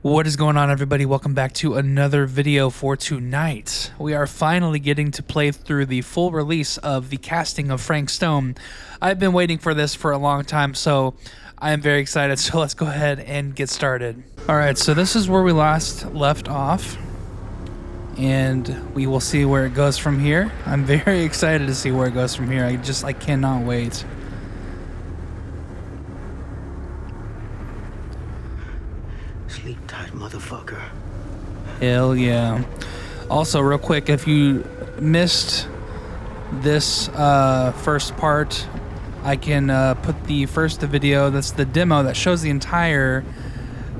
What is going on, everybody? Welcome back to another video for tonight. We are finally getting to play through the full release of the casting of Frank Stone. I've been waiting for this for a long time, so I am very excited. So let's go ahead and get started. All right, so this is where we last left off, and we will see where it goes from here. I'm very excited to see where it goes from here. I cannot wait. Sleep tight, motherfucker. Hell yeah. Also, real quick, if you missed this first part, I can put the first video, that's the demo that shows the entire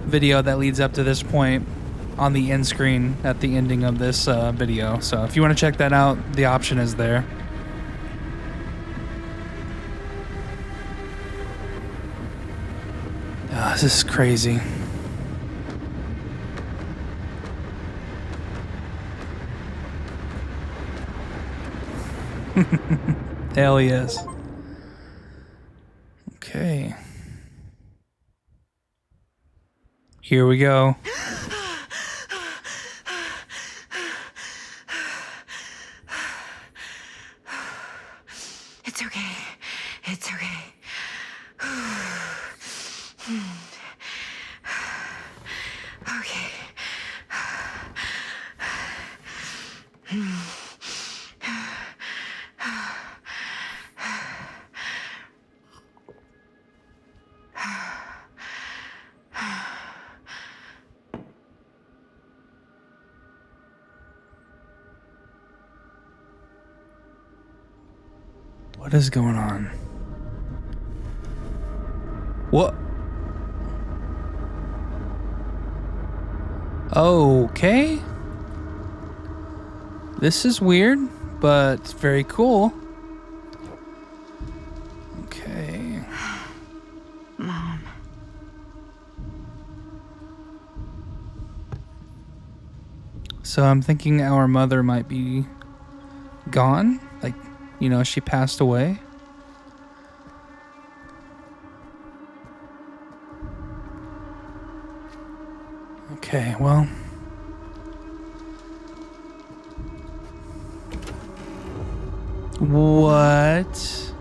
video that leads up to this point on the end screen at the ending of this video. So if you want to check that out, the option is there. This is crazy. Hell yes. Okay. Here we go. It's okay. It's okay. Okay. What is going on? What? Okay. This is weird, but it's very cool. Okay. Mom. So I'm thinking our mother might be gone. Like, you know, she passed away. Okay, well. What?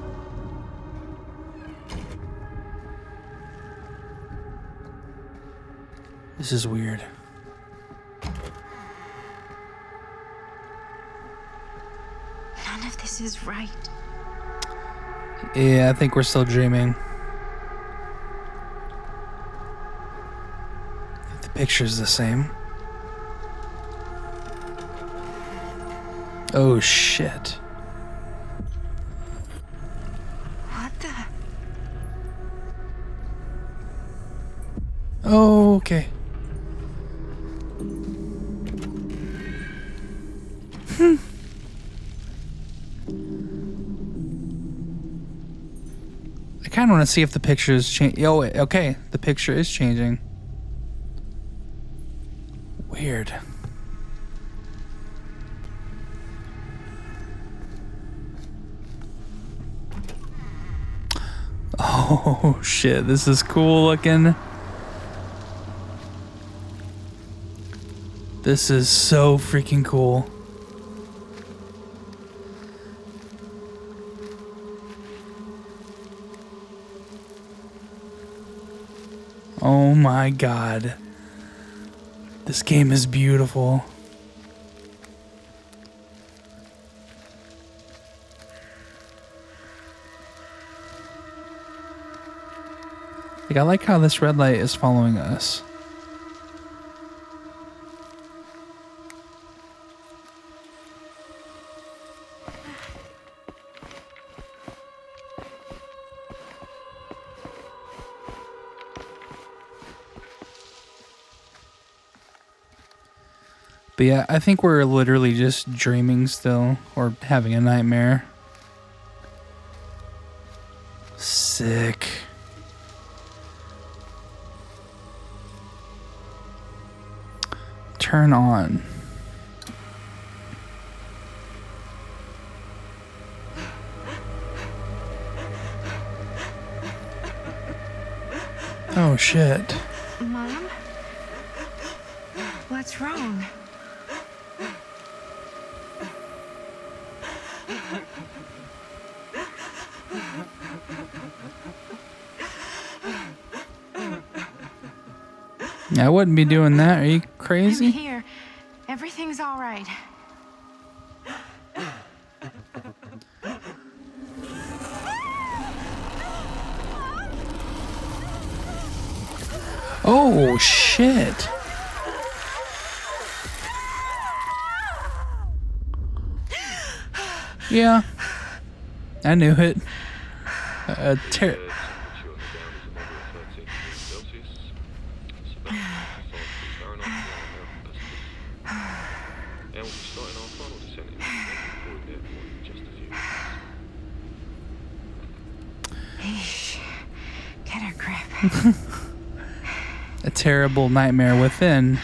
This is weird. None of this is right. Yeah, I think we're still dreaming. I think the picture's the same. Oh, shit. What the? Oh, okay. I kind of want to see if the picture is changing. Oh, wait, okay. The picture is changing. Weird. Oh, shit. This is cool looking. This is so freaking cool. Oh my god. This game is beautiful. Like, I like how this red light is following us. But yeah, I think we're literally just dreaming still, or having a nightmare. Sick. Turn on. Oh shit. Mom? What's wrong? I wouldn't be doing that. Are you I'm crazy? here. Everything's all right. Oh, shit. Yeah. I knew it. Eesh. Get her grip. A terrible nightmare within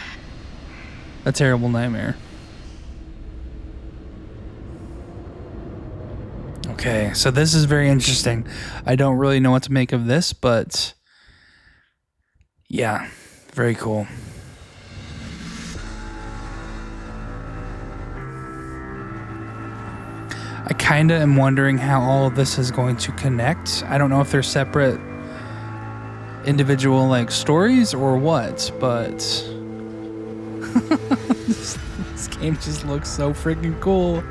a terrible nightmare. Okay, so this is very interesting. I don't really know what to make of this, but yeah, very cool. I kind of am wondering how all of this is going to connect. I don't know if they're separate individual like stories or what, but this game just looks so freaking cool.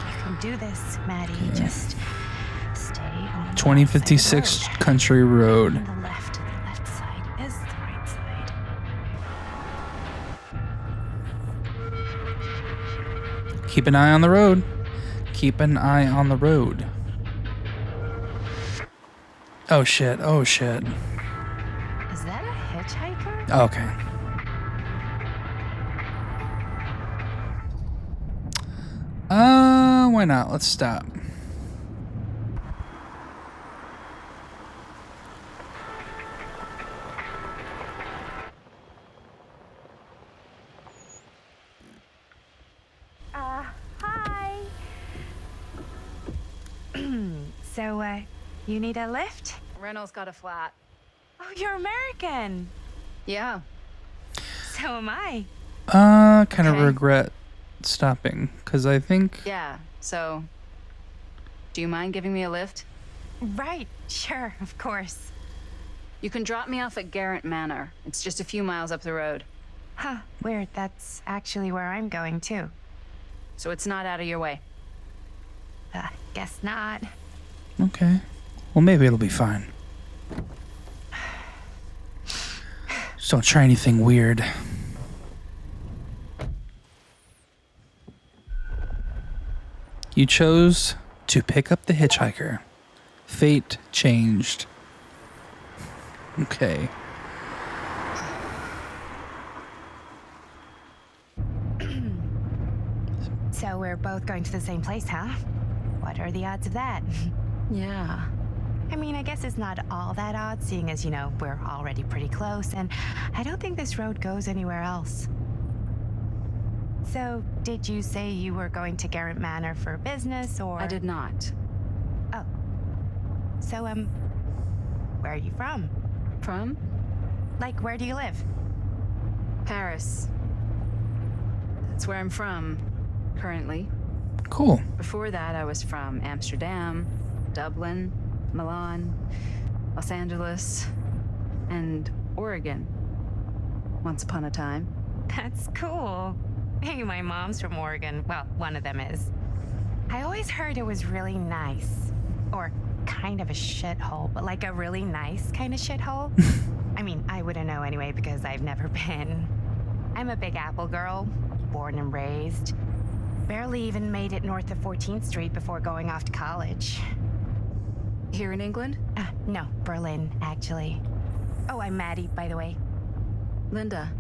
You can do this, Maddie. Just stay on the 2056 Country Road. On the left side is the right side. Keep an eye on the road. Keep an eye on the road. Oh shit, oh shit. Is that a hitchhiker? Okay. Why not? Let's stop. Hi. So, you need a lift? Reynolds got a flat. Oh, you're American. Yeah. So am I. Kind of Okay. regret stopping because I think Yeah. So, do you mind giving me a lift? Right. Sure, of course. You can drop me off at Garrett Manor. It's just a few miles up the road. Huh. Weird. That's actually where I'm going, too. So it's not out of your way. Guess not. okay. Well, maybe it'll be fine. Just don't try anything weird. You chose to pick up the hitchhiker. Fate changed. Okay. So we're both going to the same place, huh? What are the odds of that? Yeah. I mean, I guess it's not all that odd, seeing as, we're already pretty close, and I don't think this road goes anywhere else. So, did you say you were going to Garrett Manor for business, or...? I did not. Oh. So, where are you from? From? Like, where do you live? Paris. That's where I'm from, currently. Cool. Before that, I was from Amsterdam, Dublin, Milan, Los Angeles, and Oregon. Once upon a time. That's cool. Hey, my mom's from Oregon. Well, one of them is. I always heard it was really nice. Or kind of a shithole, but like a really nice kind of shithole. I mean, I wouldn't know anyway because I've never been. I'm a Big Apple girl, born and raised. Barely even made it north of 14th Street before going off to college. Here in England? No, Berlin, actually. Oh, I'm Maddie, by the way. Linda.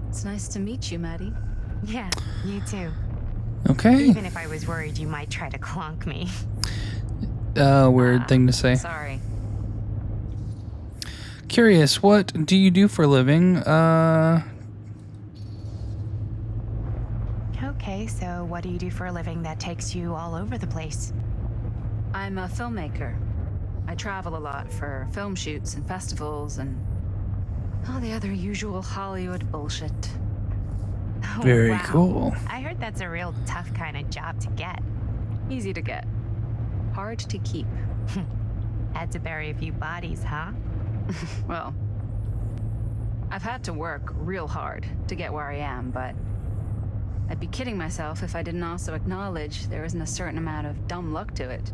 It's nice to meet you, Maddie. Yeah, you too. Okay. Even if I was worried you might try to clonk me. Weird thing to say. Sorry. Curious, what do you do for a living? Okay, so what do you do for a living that takes you all over the place? I'm a filmmaker. I travel a lot for film shoots and festivals and all the other usual Hollywood bullshit. Oh, Very wow. cool. I heard that's a real tough kind of job to get. Easy to get. Hard to keep. Had to bury a few bodies, huh? Well, I've had to work real hard to get where I am, but I'd be kidding myself if I didn't also acknowledge there isn't a certain amount of dumb luck to it.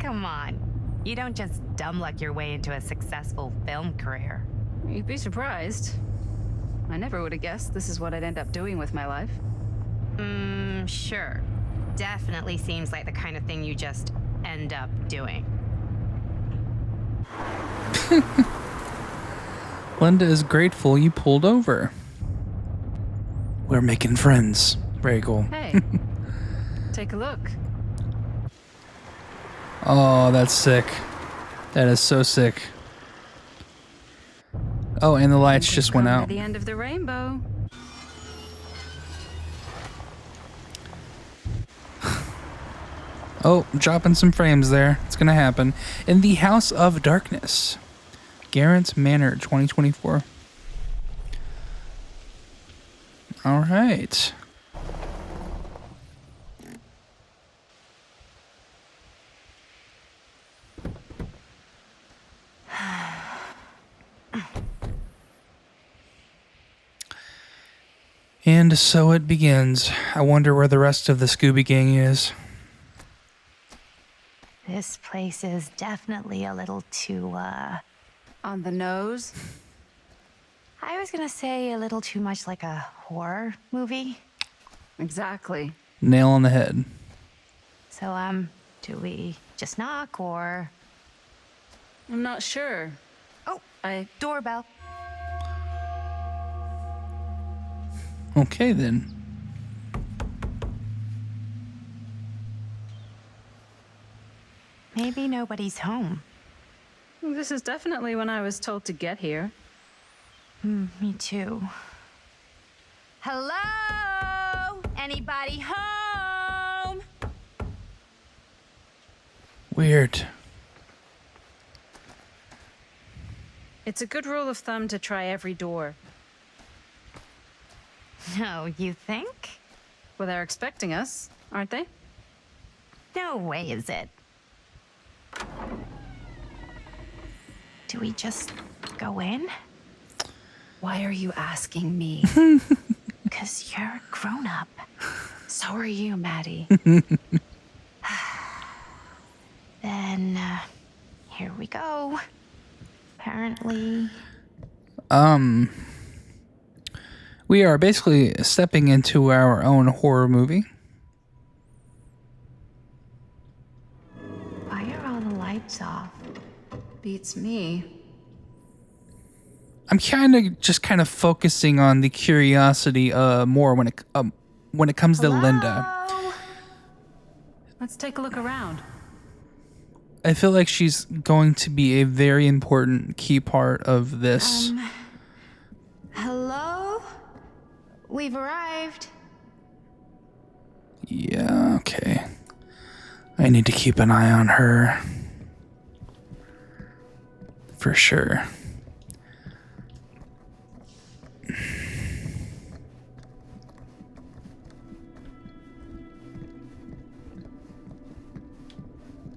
Come on. You don't just dumb luck your way into a successful film career. You'd be surprised. I never would have guessed this is what I'd end up doing with my life. Sure. Definitely seems like the kind of thing you just end up doing. Linda is grateful you pulled over. We're making friends. Very cool. Hey, take a look. Oh, that's sick. That is so sick. Oh, and the lights just went Come to out. the end of the rainbow. Oh, dropping some frames there. It's gonna happen. In the House of Darkness. Garrett's Manor, 2024. All right. And so it begins. I wonder where the rest of the Scooby Gang is. This place is definitely a little too, On the nose. I was gonna say a little too much like a horror movie. Exactly. Nail on the head. So, do we just knock or... I'm not sure. Oh, doorbell. Okay, then. Maybe nobody's home. This is definitely when I was told to get here. Me too. Hello? Anybody home? Weird. It's a good rule of thumb to try every door. No, you think? Well, they're expecting us, aren't they? No way is it. Do we just go in? Why are you asking me? Because you're a grown-up. So are you, Maddie. Then, here we go. Apparently... We are basically stepping into our own horror movie. Why are all the lights off? Beats me. I'm kind of focusing on the curiosity more when it comes to Linda. Hello? Let's take a look around. I feel like she's going to be a very important key part of this. Hello? We've arrived. Yeah, okay. I need to keep an eye on her. For sure.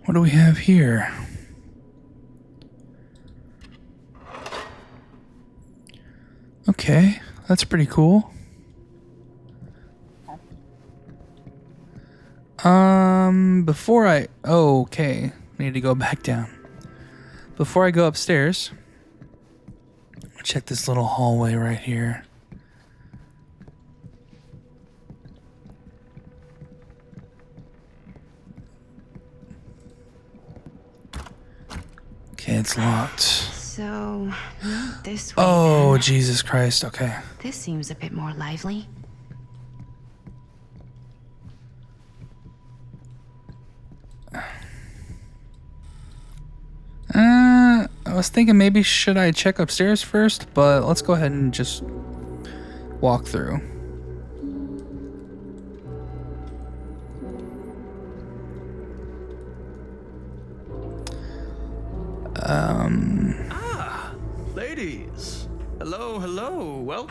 What do we have here? Okay, that's pretty cool. Okay. I need to go back down. Before I go upstairs, check this little hallway right here. Okay, it's locked. So, not this way. Oh, then. Jesus Christ. Okay. This seems a bit more lively. I was thinking maybe should I check upstairs first, but let's go ahead and just walk through.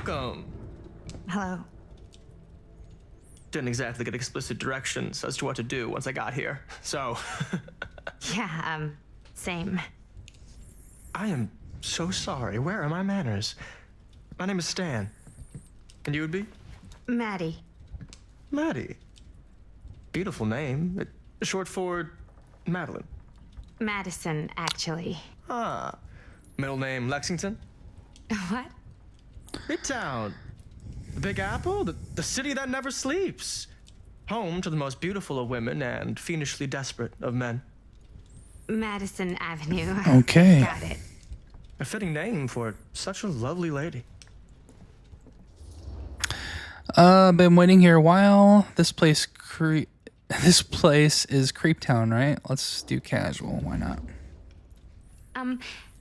welcome. Hello. Didn't exactly get explicit directions as to what to do once I got here, so... Yeah, same. I am so sorry. Where are my manners? My name is Stan. And you would be? Maddie. Maddie. Beautiful name. Short for Madeline. Madison, actually. Ah. Middle name Lexington? What? Midtown. The Big Apple? The city that never sleeps. Home to the most beautiful of women and fiendishly desperate of men. Madison Avenue. Okay. Got it. A fitting name for such a lovely lady. Been waiting here a while. This place is Creeptown, right? Let's do casual. Why not?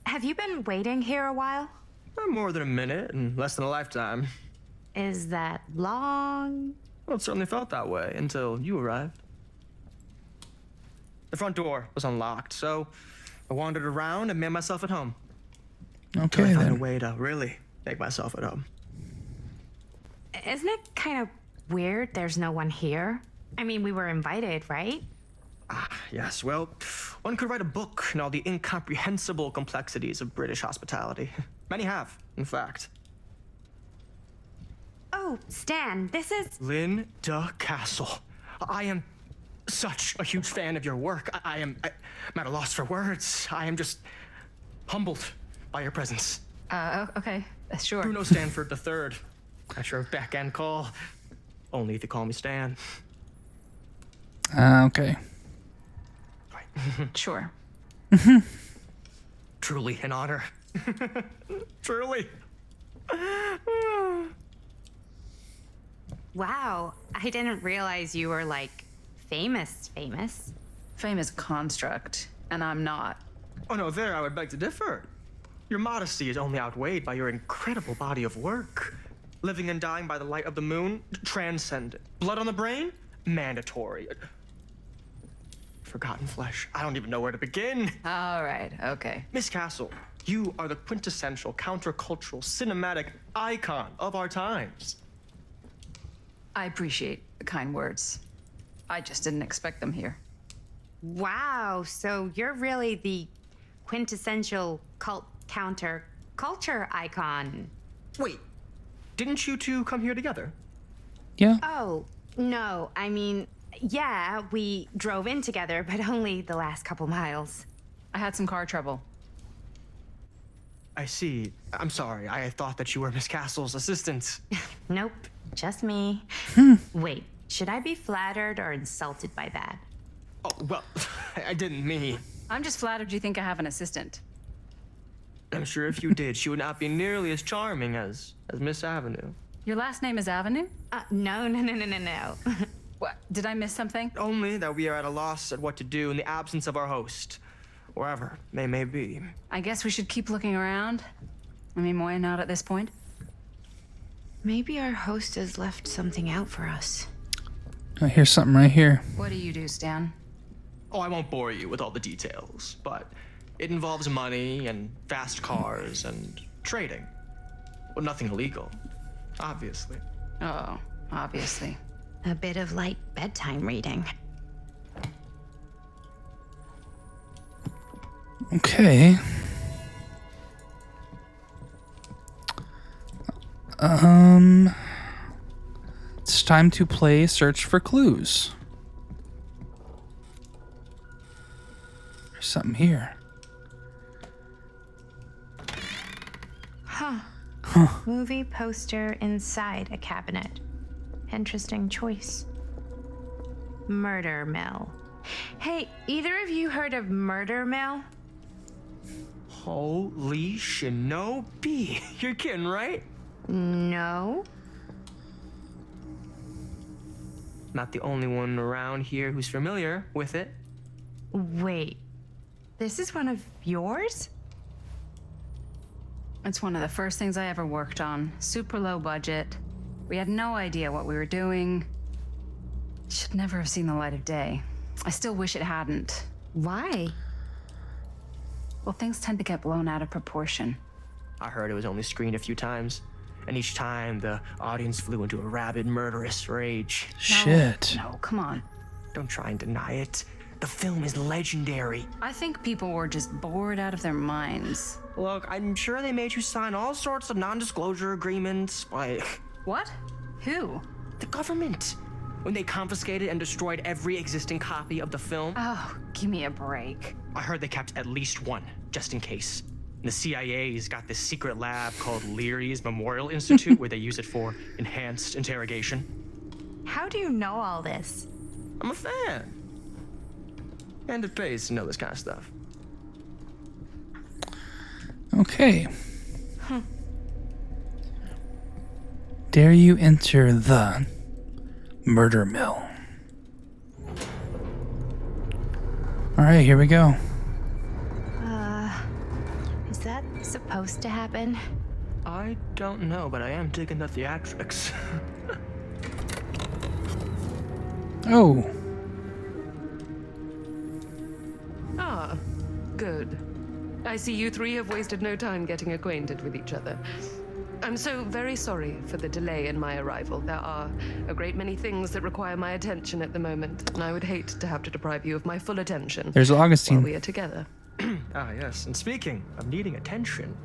Have you been waiting here a while? More than a minute and less than a lifetime. Is that long? Well, it certainly felt that way until you arrived. The front door was unlocked, so I wandered around and made myself at home. Till Okay, I found a then. way to really make myself at home. Isn't it kind of weird there's no one here? I mean, we were invited, right? Yes, well, one could write a book on all the incomprehensible complexities of British hospitality. Many have, in fact. Oh, Stan, this is... Linda Castle. I am such a huge fan of your work. I'm at a loss for words. I am just humbled by your presence. Okay, sure. Bruno Stanford III. At your beck and call. Only if you call me Stan. Okay. Sure. Truly an honor. Truly. Wow, I didn't realize you were, like, famous. Famous construct, and I'm not. Oh no, there I would beg to differ. Your modesty is only outweighed by your incredible body of work. Living and dying by the light of the moon, transcendent. Blood on the brain, mandatory. Forgotten flesh. I don't even know where to begin. All right, okay. Miss Castle, you are the quintessential countercultural cinematic icon of our times. I appreciate the kind words. I just didn't expect them here. Wow, so you're really the quintessential counter-culture icon. Wait, didn't you two come here together? Yeah. Oh, no, I mean, yeah, we drove in together, but only the last couple miles. I had some car trouble. I see. I'm sorry. I thought that you were Miss Castle's assistant. Nope, just me. Wait, should I be flattered or insulted by that? Oh, well, I didn't mean. I'm just flattered you think I have an assistant. I'm sure if you did, she would not be nearly as charming as Miss Avenue. Your last name is Avenue? No. What? Did I miss something? Only that we are at a loss at what to do in the absence of our host, wherever they may be. I guess we should keep looking around. I mean, why not at this point? Maybe our host has left something out for us. I hear something right here. What do you do, Stan? Oh, I won't bore you with all the details, but it involves money and fast cars and trading. Well, nothing illegal, obviously. Oh, obviously. A bit of light bedtime reading. Okay. It's time to play Search for Clues. There's something here. Movie poster inside a cabinet. Interesting choice. Murder Mill. Hey, either of you heard of Murder Mill? Holy shinobi. You're kidding, right? No. Not the only one around here who's familiar with it. Wait, this is one of yours? It's one of the first things I ever worked on. Super low budget. We had no idea what we were doing. Should never have seen the light of day. I still wish it hadn't. Why? Well, things tend to get blown out of proportion. I heard it was only screened a few times. and each time the audience flew into a rabid, murderous rage. Shit. No, come on. Don't try and deny it. The film is legendary. I think people were just bored out of their minds. Look, I'm sure they made you sign all sorts of non-disclosure agreements, like What? Who? the government. When they confiscated and destroyed every existing copy of the film, Oh, give me a break. I heard they kept at least one, just in case. The CIA's got this secret lab called Leary's Memorial Institute where they use it for enhanced interrogation. How do you know all this? I'm a fan. And it pays to know this kind of stuff. Okay. Dare you enter the murder mill? Alright, here we go. Is that supposed to happen? I don't know, but I am digging the theatrics. Oh. Ah, good. I see you three have wasted no time getting acquainted with each other. I'm so very sorry for the delay in my arrival. There are a great many things that require my attention at the moment, and I would hate to have to deprive you of my full attention There's while Augustine. we are together. Ah, yes. And speaking of needing attention,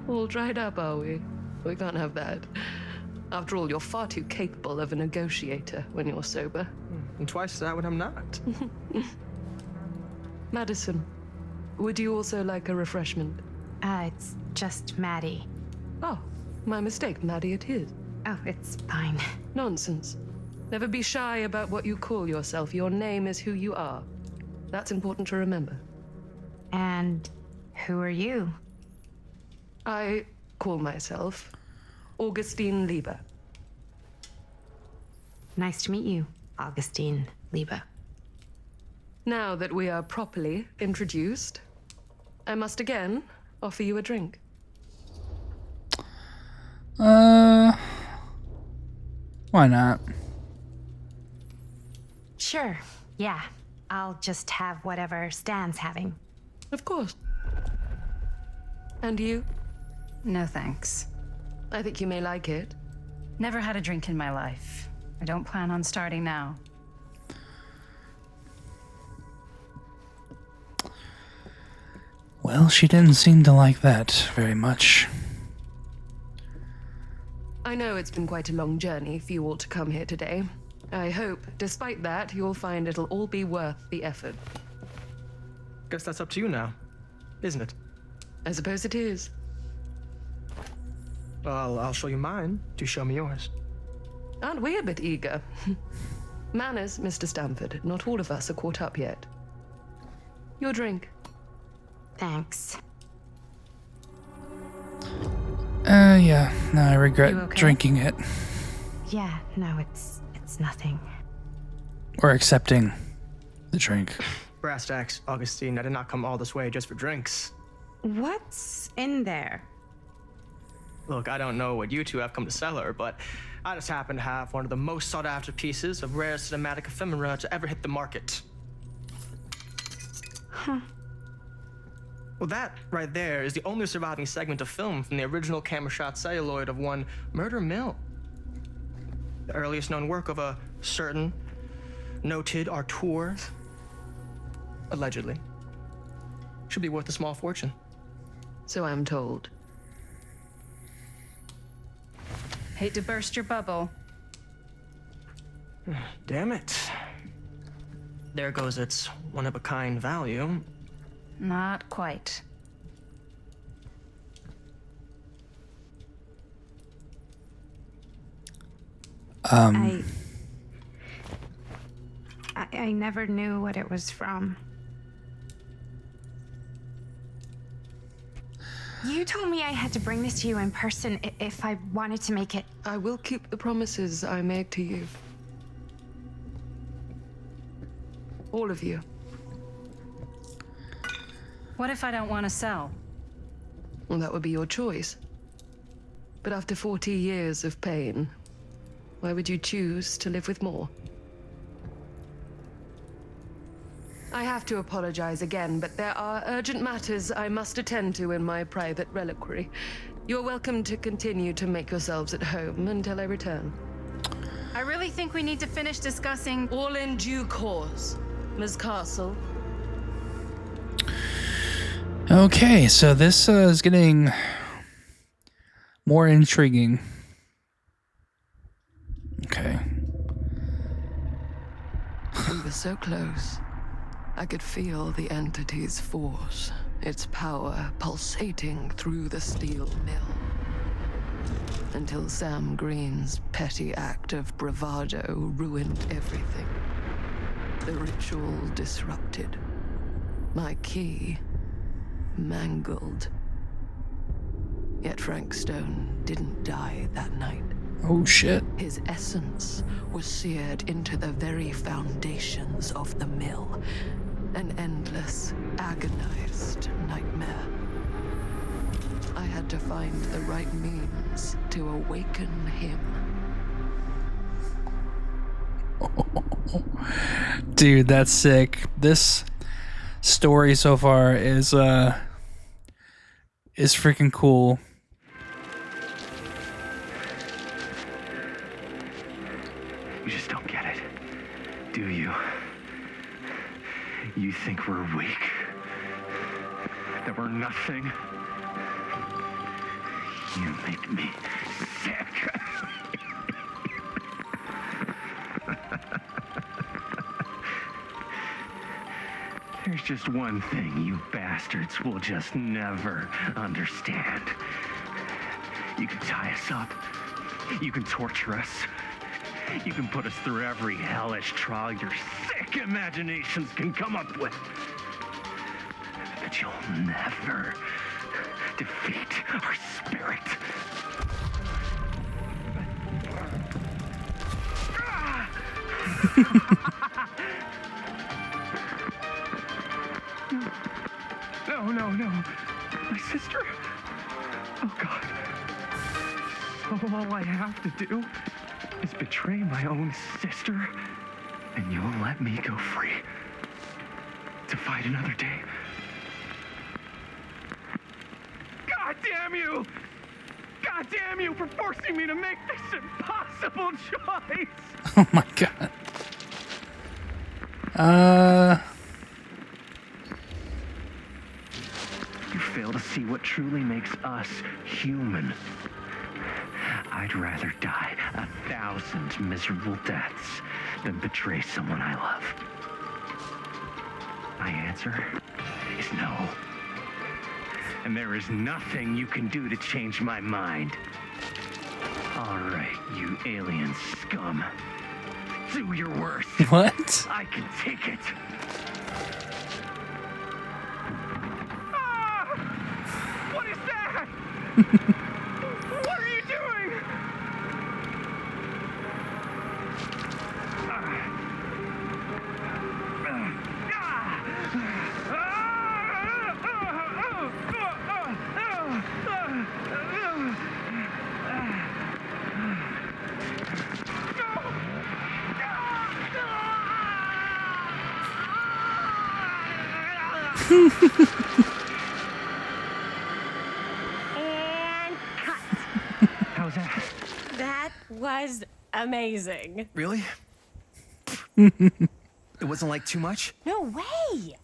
All dried up, are we? We can't have that. After all, you're far too capable of a negotiator when you're sober. and twice that when I'm not. Madison, would you also like a refreshment? It's just Maddie. Oh, my mistake, Maddie it is. Oh, it's fine. Nonsense. Never be shy about what you call yourself. Your name is who you are. That's important to remember. And who are you? I call myself Augustine Lieber. Nice to meet you, Augustine Lieber. Now that we are properly introduced, I must again offer you a drink. Why not? Sure, yeah. I'll just have whatever Stan's having. Of course. And you? No thanks. I think you may like it. Never had a drink in my life. I don't plan on starting now. Well, she didn't seem to like that very much. I know it's been quite a long journey for you all to come here today. I hope, despite that, you'll find it'll all be worth the effort. Guess that's up to you now, isn't it? I suppose it is. Well, I'll show you mine. Do show me yours. Aren't we a bit eager? Manners, Mr. Stamford. Not all of us are caught up yet. Your drink. Thanks. Yeah. No, I regret You okay? drinking it. Yeah, no, it's nothing. Or accepting the drink. Brass tacks, Augustine. I did not come all this way just for drinks. What's in there? Look, I don't know what you two have come to sell her, but I just happen to have one of the most sought-after pieces of rare cinematic ephemera to ever hit the market. Well, that right there is the only surviving segment of film from the original camera shot celluloid of one Murder Mill. The earliest known work of a certain noted auteur, allegedly. Should be worth a small fortune. So I'm told. Hate to burst your bubble. Damn it. There goes its one-of-a-kind value. Not quite. I never knew what it was from. You told me I had to bring this to you in person if I wanted to make it. I will keep the promises I made to you. All of you. What if I don't want to sell? Well, that would be your choice. But after 40 years of pain, why would you choose to live with more? I have to apologize again, but there are urgent matters I must attend to in my private reliquary. You're welcome to continue to make yourselves at home until I return. I really think we need to finish discussing. All in due course, Ms. Castle. Okay, so this is getting more intriguing. Okay. We were so close. I could feel the entity's force, its power pulsating through the steel mill. Until Sam Green's petty act of bravado ruined everything. The ritual disrupted. My key mangled. Yet Frank Stone didn't die that night. Oh shit. His essence was seared into the very foundations of the mill. An endless, agonized nightmare. I had to find the right means to awaken him. Dude, that's sick. This story so far is freaking cool. You just don't get it, do you? You think we're weak? That we're nothing? You make me sick. There's just one thing you bastards will just never understand. You can tie us up. You can torture us. You can put us through every hellish trial your sick imaginations can come up with. But you'll never defeat our spirit. No. My sister? Oh, God. All I have to do is betray my own sister, and you'll let me go free to fight another day. God damn you! God damn you for forcing me to make this impossible choice! Oh my god. You fail to see what truly makes us human. I'd rather die 1,000 miserable deaths than betray someone I love. My answer is no. And there is nothing you can do to change my mind. All right, you alien scum. Do your worst. What? I can take it. What is that? What are you doing? And cut. How's that? That was amazing. Really? It wasn't like too much? No way.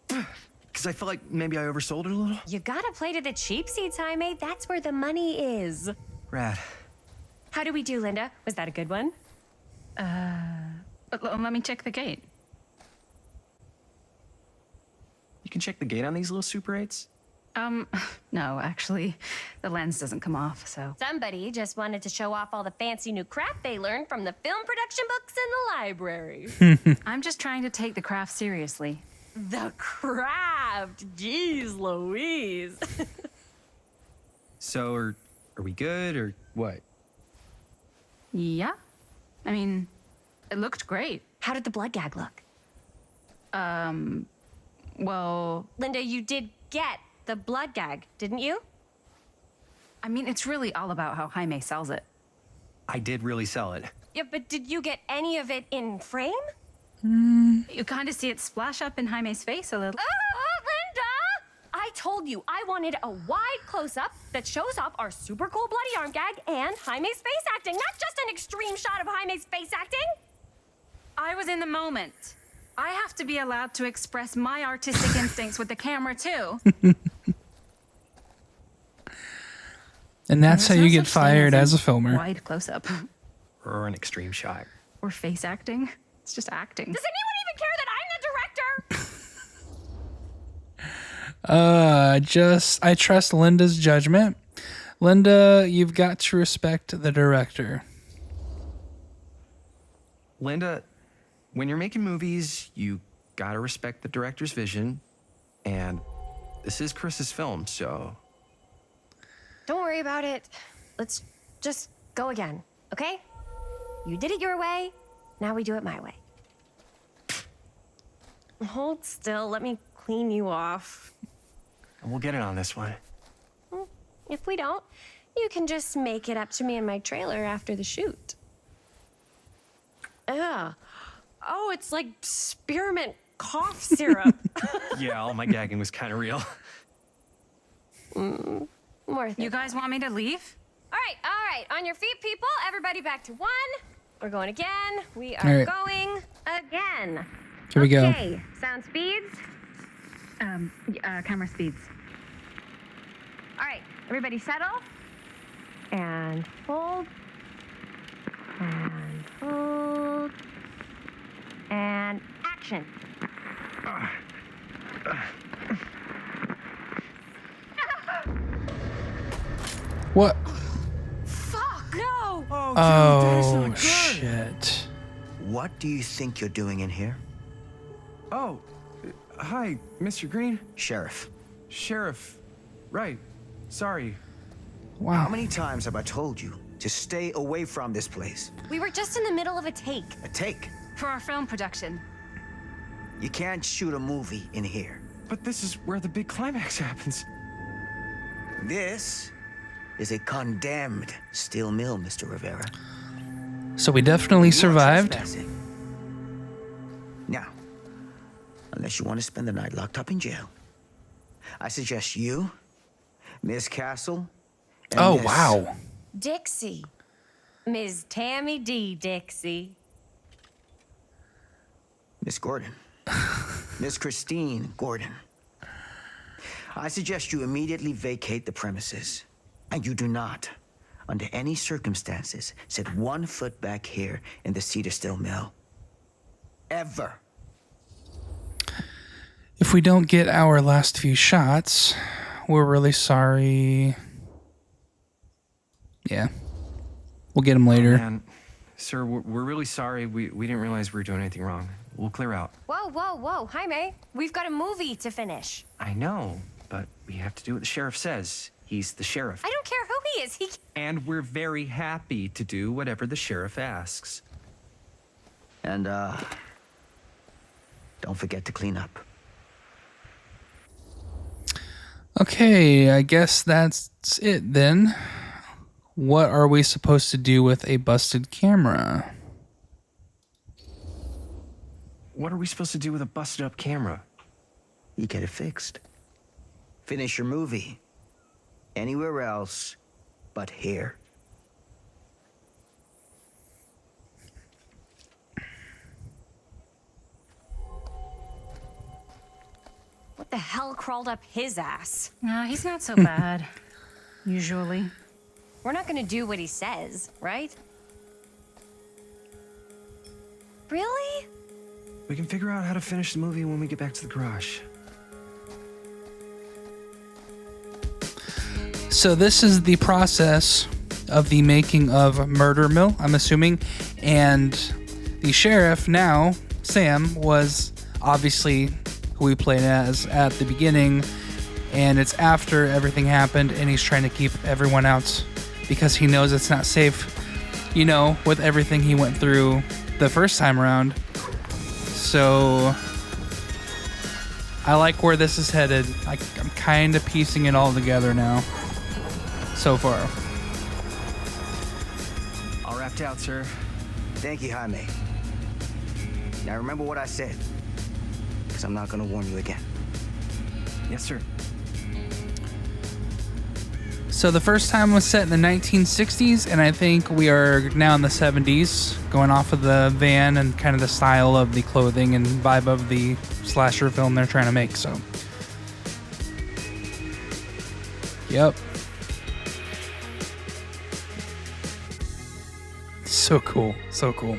Because I felt like maybe I oversold it a little? You gotta play to the cheap seats, Jaime. That's where the money is. Rad. How do we do, Linda? Was that a good one? Let me check the gate. You can check the gate on these little Super 8s? No, actually, the lens doesn't come off, so. Somebody just wanted to show off all the fancy new crap they learned from the film production books in the library. I'm just trying to take the craft seriously. The craft! Jeez Louise. So, are we good, or what? Yeah? I mean, it looked great. How did the blood gag look? Well, Linda, you did get the blood gag, didn't you? I mean, it's really all about how Jaime sells it. I did really sell it. Yeah, but did you get any of it in frame? You kind of see it splash up in Jaime's face a little. Linda! I told you I wanted a wide close-up that shows off our super cool bloody arm gag and Jaime's face acting, not just an extreme shot of Jaime's face acting. I was in the moment. I have to be allowed to express my artistic instincts with the camera, too. And that's how There's you no get such thing fired as a filmer. Wide close-up. Or an extreme shot. Or face acting. It's just acting. Does anyone even care that I'm the director? I trust Linda's judgment. Linda, you've got to respect the director. Linda, when you're making movies, you gotta respect the director's vision. And this is Chris's film, so... Don't worry about it. Let's just go again, okay? You did it your way, now we do it my way. Hold still, let me clean you off. And we'll get it on this one. If we don't, you can just make it up to me in my trailer after the shoot. Ugh. Oh, it's like spearmint cough syrup. Yeah, all my gagging was kind of real. Worth You it. guys want me to leave? All right. On your feet, people. Everybody back to 1. We're going again. We All are right. going again. Here we go. Okay, sound speeds. Camera speeds. All right, everybody settle. And hold. And hold. And action. What? Fuck! No! Oh, shit. What do you think you're doing in here? Oh, hi, Mr. Green. Sheriff, Sheriff. Right. Sorry. how Wow. many times have I told you to stay away from this place? We were just in the middle of a take. A take. For our film production. You can't shoot a movie in here. But this is where the big climax happens. This is a condemned steel mill, Mr. Rivera. So we definitely You are survived. trespassing. Now, unless you want to spend the night locked up in jail, I suggest you, Miss Castle, and Oh, Miss- wow. Dixie. Ms. Tammy D. Dixie. Miss Gordon. Miss Christine Gordon. I suggest you immediately vacate the premises. And you do not, under any circumstances, set 1 foot back here in the Cedar Still Mill. Ever. If we don't get our last few shots, we're really sorry. Yeah. We'll get them later. Man, sir, we're really sorry. We didn't realize we were doing anything wrong. We'll clear out. Whoa. Jaime, we've got a movie to finish. I know, but we have to do what the sheriff says. He's the sheriff. I don't care who he is. And we're very happy to do whatever the sheriff asks. And, don't forget to clean up. Okay, I guess that's it then. What are we supposed to do with a busted camera? What are we supposed to do with a busted up camera? You get it fixed. Finish your movie. Anywhere else but here. What the hell crawled up his ass? No, he's not so bad. Usually. We're not gonna do what he says, right? Really? We can figure out how to finish the movie when we get back to the garage. So this is the process of the making of Murder Mill, I'm assuming. And the sheriff now, Sam, was obviously who we played as at the beginning. And it's after everything happened and he's trying to keep everyone out because he knows it's not safe, you know, with everything he went through the first time around. So I like where this is headed. I'm kind of piecing it all together now. So far. All wrapped out, sir. Thank you, Jaime. Now remember what I said, because I'm not going to warn you again. Yes, sir. So the first time was set in the 1960s, and I think we are now in the 70s, going off of the van and kind of the style of the clothing and vibe of the slasher film they're trying to make. So, yep. So cool. So cool.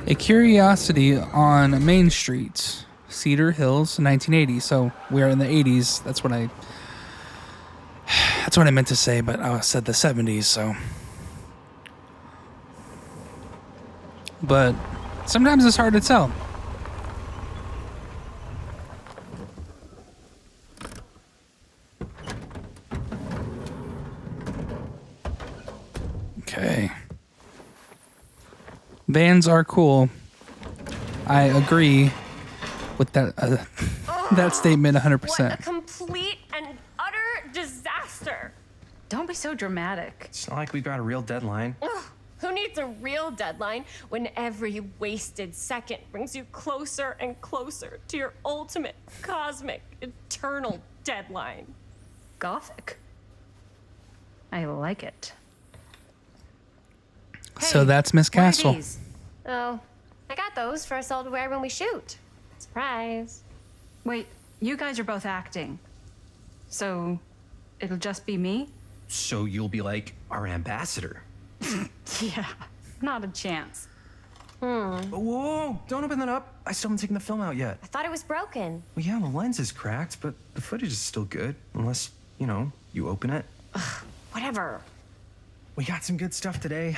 A Curiosity on Main Street, Cedar Hills, 1980. So we are in the 80s. That's what I meant to say, but I said the 70s. So, but sometimes it's hard to tell. Okay. Vans are cool. I agree with that that statement 100%. What a complete and utter disaster. Don't be so dramatic. It's not like we've got a real deadline. Ugh, who needs a real deadline when every wasted second brings you closer and closer to your ultimate, cosmic, eternal deadline? Gothic. I like it. So Hey, that's Miss what are Castle. these? Oh, I got those for us all to wear when we shoot. Surprise. Wait, you guys are both acting. So it'll just be me? So you'll be like our ambassador. Yeah, not a chance. Whoa, don't open that up. I still haven't taken the film out yet. I thought it was broken. Well, yeah, the lens is cracked, but the footage is still good. Unless, you open it. Whatever. We got some good stuff today.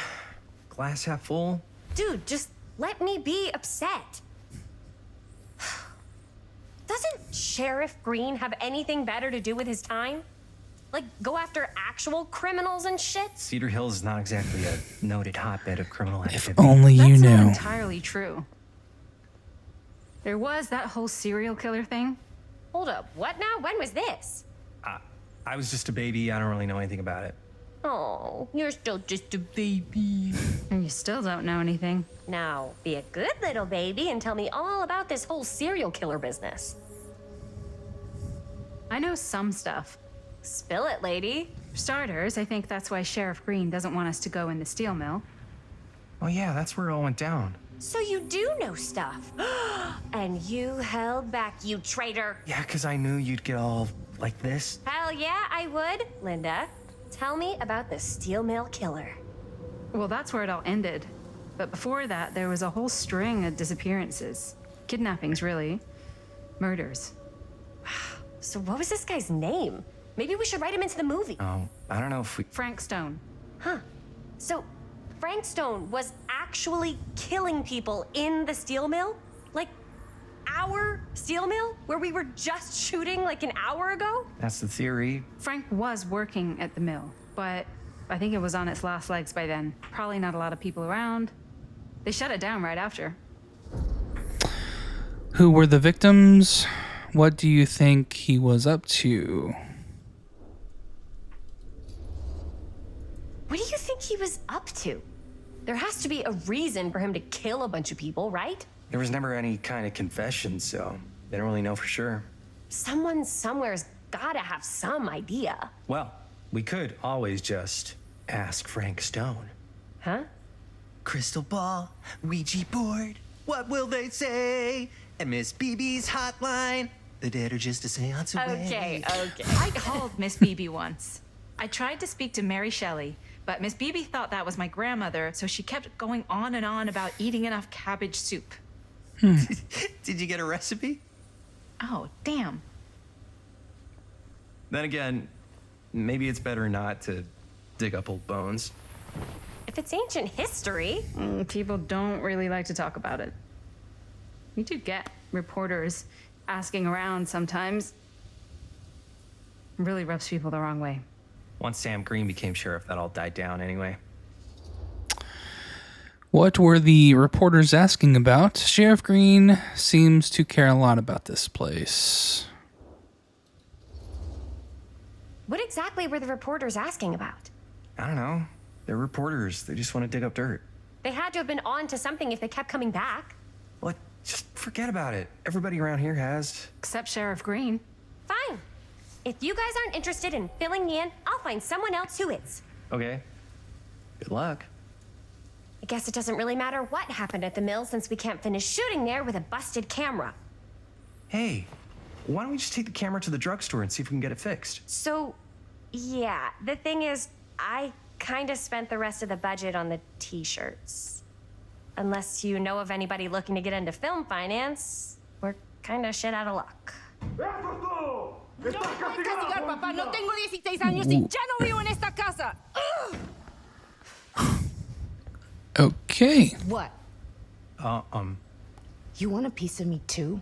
Glass half full. Dude, just let me be upset. Doesn't Sheriff Green have anything better to do with his time? Like, go after actual criminals and shit? Cedar Hills is not exactly a noted hotbed of criminal If activity. only you That's not knew. entirely true. There was that whole serial killer thing. Hold up, what now? When was this? I was just a baby. I don't really know anything about it. Oh, you're still just a baby. And you still don't know anything. Now, be a good little baby and tell me all about this whole serial killer business. I know some stuff. Spill it, lady. For starters, I think that's why Sheriff Green doesn't want us to go in the steel mill. Oh, yeah, that's where it all went down. So you do know stuff. And you held back, you traitor. Yeah, because I knew you'd get all like this. Hell yeah, I would. Linda, tell me about the steel mill killer. Well, that's where it all ended. But before that, there was a whole string of disappearances. Kidnappings, really. Murders. So what was this guy's name? Maybe we should write him into the movie. Oh, I don't know if we... Frank Stone. Huh. So Frank Stone was actually killing people in the steel mill? Like our steel mill? Where we were just shooting like an hour ago? That's the theory. Frank was working at the mill, but I think it was on its last legs by then. Probably not a lot of people around. They shut it down right after. Who were the victims? What do you think he was up to? What do you think he was up to? There has to be a reason for him to kill a bunch of people, right? There was never any kind of confession, so they don't really know for sure. Someone somewhere's gotta have some idea. Well, we could always just ask Frank Stone. Huh? Crystal ball, Ouija board, what will they say? And Miss BB's hotline, the dead are just a seance away. Okay. I called Miss Beebe once. I tried to speak to Mary Shelley, but Miss Beebe thought that was my grandmother, so she kept going on and on about eating enough cabbage soup. Did you get a recipe? Oh, damn. Then again, maybe it's better not to dig up old bones. If it's ancient history. People don't really like to talk about it. We do get reporters asking around sometimes. It really rubs people the wrong way. Once Sam Green became sheriff, that all died down anyway. What were the reporters asking about? Sheriff Green seems to care a lot about this place. What exactly were the reporters asking about? I don't know. They're reporters. They just want to dig up dirt. They had to have been on to something if they kept coming back. What? Just forget about it. Everybody around here has. Except Sheriff Green. Fine. If you guys aren't interested in filling me in, I'll find someone else who is. Okay. Good luck. I guess it doesn't really matter what happened at the mill since we can't finish shooting there with a busted camera. Hey, why don't we just take the camera to the drugstore and see if we can get it fixed? So, yeah, the thing is, I kind of spent the rest of the budget on the t-shirts. Unless you know of anybody looking to get into film finance, we're kind of shit out of luck. No me puedes castigar, papá. No tengo 16 años y ya no vivo en esta casa. Okay. What? You want a piece of me too?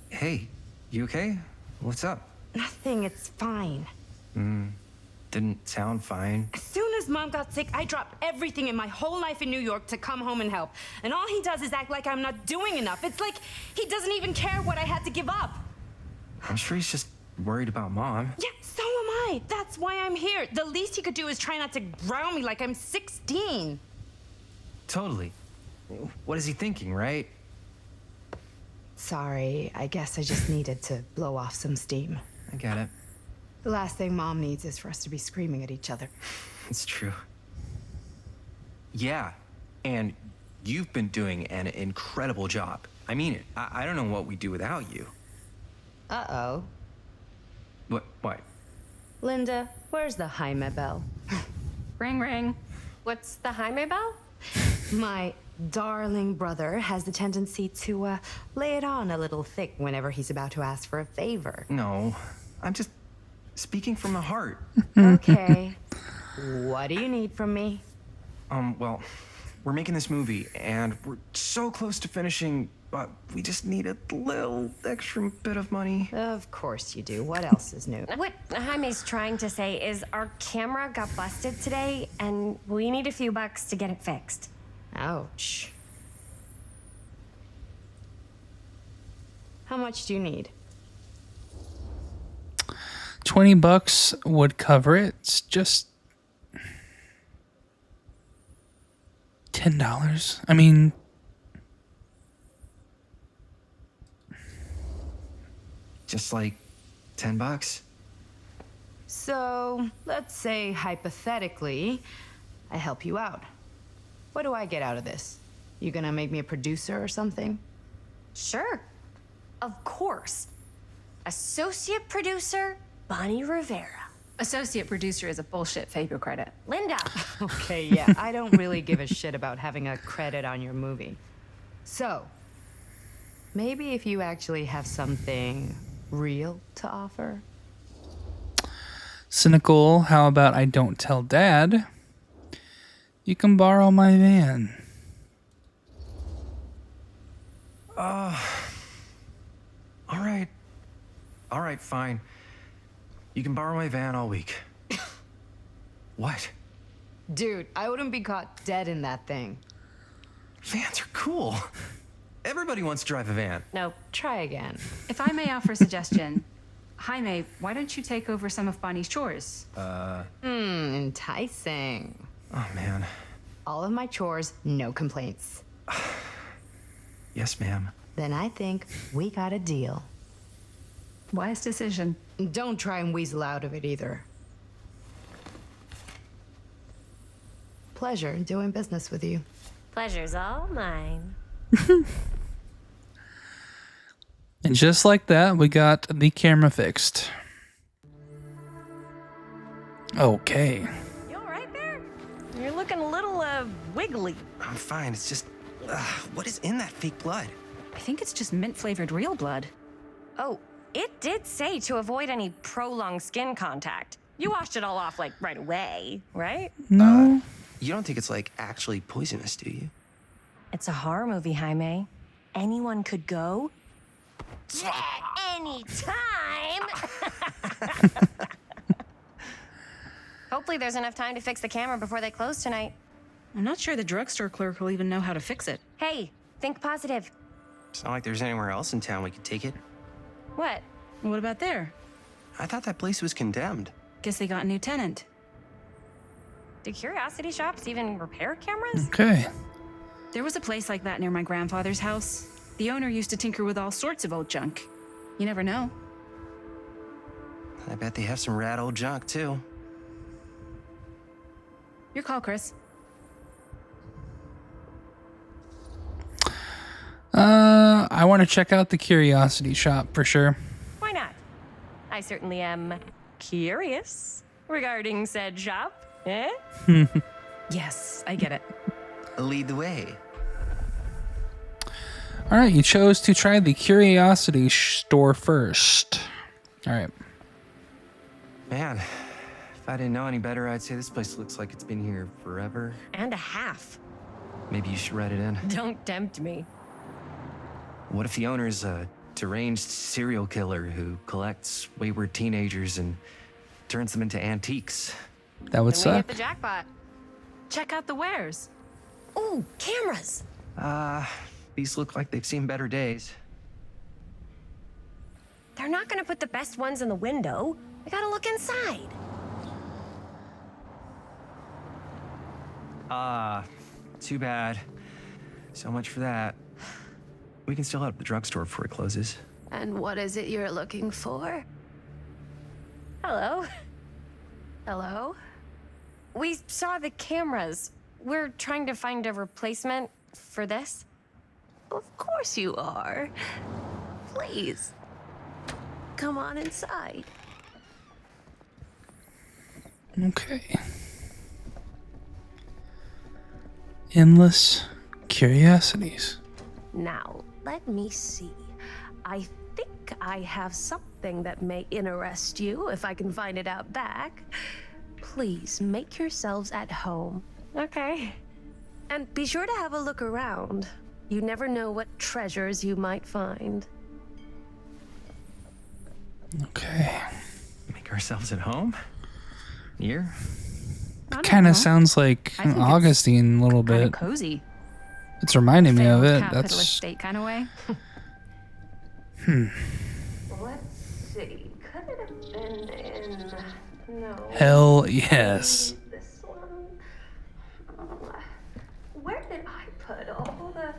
Hey, you okay? What's up? Nothing, it's fine. Didn't sound fine. As soon as Mom got sick, I dropped everything in my whole life in New York to come home and help. And all he does is act like I'm not doing enough. It's like he doesn't even care what I had to give up. I'm sure he's just worried about Mom. Yeah, so am I. That's why I'm here. The least he could do is try not to ground me like I'm 16. Totally. What is he thinking, right? Sorry, I guess I just needed to blow off some steam. I get it. The last thing Mom needs is for us to be screaming at each other. It's true. Yeah, and you've been doing an incredible job. I mean it. I don't know what we'd do without you. Uh-oh. What? Linda, where's the Jaime bell? Ring, ring. What's the Jaime bell? My darling brother has the tendency to lay it on a little thick whenever he's about to ask for a favor. No, I'm just speaking from the heart. Okay. What do you need from me? Well, we're making this movie, and we're so close to finishing, but we just need a little extra bit of money. Of course you do. What else is new? What Jaime's trying to say is our camera got busted today, and we need a few bucks to get it fixed. Ouch. How much do you need? $20 would cover it. It's just $10. I mean, Just like $10. So, let's say hypothetically, I help you out. What do I get out of this? You gonna make me a producer or something? Sure. Of course. Associate producer, Bonnie Rivera. Associate producer is a bullshit Faber credit. Linda. Okay, yeah, I don't really give a shit about having a credit on your movie. So, maybe if you actually have something real to offer? cynical. How about I don't tell Dad? You can borrow my van. All right, fine. You can borrow my van all week. What? Dude, I wouldn't be caught dead in that thing. Vans are cool. Everybody wants to drive a van. No, try again. If I may offer a suggestion, Jaime, why don't you take over some of Bonnie's chores? Enticing. Oh, man. All of my chores, no complaints. Yes, ma'am. Then I think we got a deal. Wise decision. Don't try and weasel out of it either. Pleasure doing business with you. Pleasure's all mine. And just like that, we got the camera fixed. Okay. You all right there? You're looking a little, wiggly. I'm fine. It's just, what is in that fake blood? I think it's just mint-flavored real blood. Oh, it did say to avoid any prolonged skin contact. You washed it all off, like, right away, right? No. You don't think it's, like, actually poisonous, do you? It's a horror movie, Jaime. Anyone could go. Yeah, anytime! Hopefully there's enough time to fix the camera before they close tonight. I'm not sure the drugstore clerk will even know how to fix it. Hey, think positive. It's not like there's anywhere else in town we could take it. What? What about there? I thought that place was condemned. Guess they got a new tenant. Do curiosity shops even repair cameras? Okay. There was a place like that near my grandfather's house. The owner used to tinker with all sorts of old junk. You never know. I bet they have some rad old junk, too. Your call, Chris. I want to check out the curiosity shop for sure. Why not? I certainly am curious regarding said shop. Eh? Yes, I get it. Lead the way. All right, you chose to try the curiosity store first. All right. Man, if I didn't know any better, I'd say this place looks like it's been here forever. And a half. Maybe you should write it in. Don't tempt me. What if the owner's a deranged serial killer who collects wayward teenagers and turns them into antiques? That would Then we suck. hit the jackpot. Check out the wares. Ooh, cameras. These look like they've seen better days. They're not gonna put the best ones in the window. We gotta look inside. Too bad. So much for that. We can still head up the drugstore before it closes. And what is it you're looking for? Hello. Hello? We saw the cameras. We're trying to find a replacement for this. Of course you are. Please. Come on inside. Okay. Endless curiosities. Now, let me see. I think I have something that may interest you if I can find it out back. Please make yourselves at home. Okay. And be sure to have a look around. You never know what treasures you might find. Okay. Make ourselves at home? Here? Kind of sounds like I think it's Augustine a little Kind of bit. cozy. It's reminding me of Failed it. capitalist That's state kind of way. Let's see. Could it have been in... No. hell yes. This one. Where did I put all the?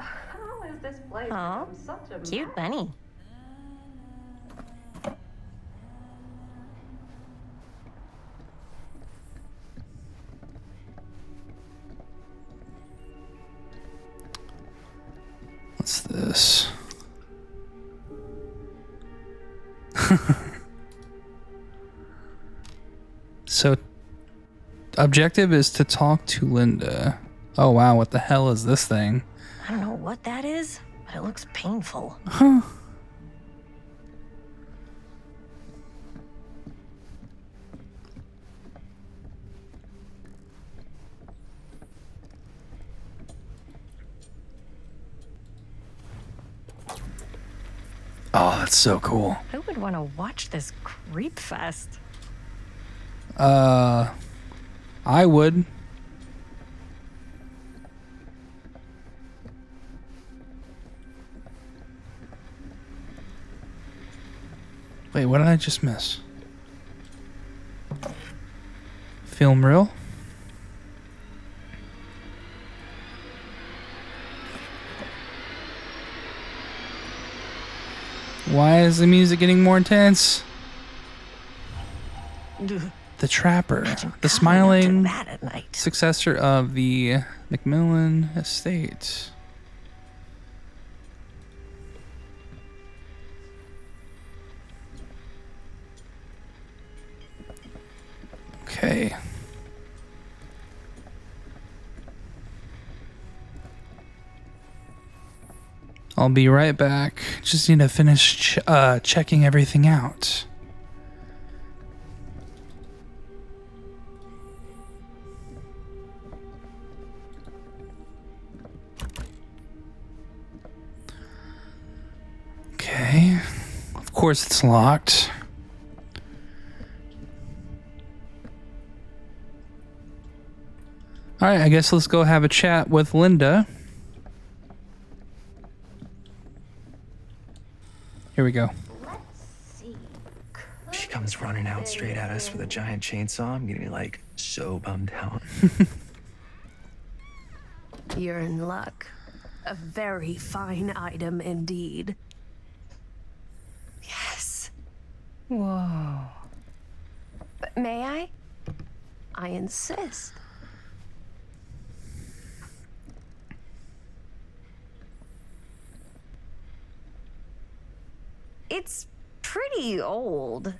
How is this place Aw, become such a cute mess? bunny. What's this? So, objective is to talk to Linda. Oh wow, what the hell is this thing? I don't know what that is, but it looks painful. Huh. Oh, that's so cool. Who would want to watch this creep fest? I would. Wait, what did I just miss? Film reel? Why is the music getting more intense? The Trapper, the smiling That at night. successor of the Macmillan estate. Okay. I'll be right back. Just need to finish checking everything out. Okay. Of course it's locked. All right, I guess let's go have a chat with Linda. Here we go. She comes running out straight at us with a giant chainsaw. I'm getting like so bummed out. You're in luck. A very fine item indeed. Yes. Whoa. But may I? I insist. It's pretty old.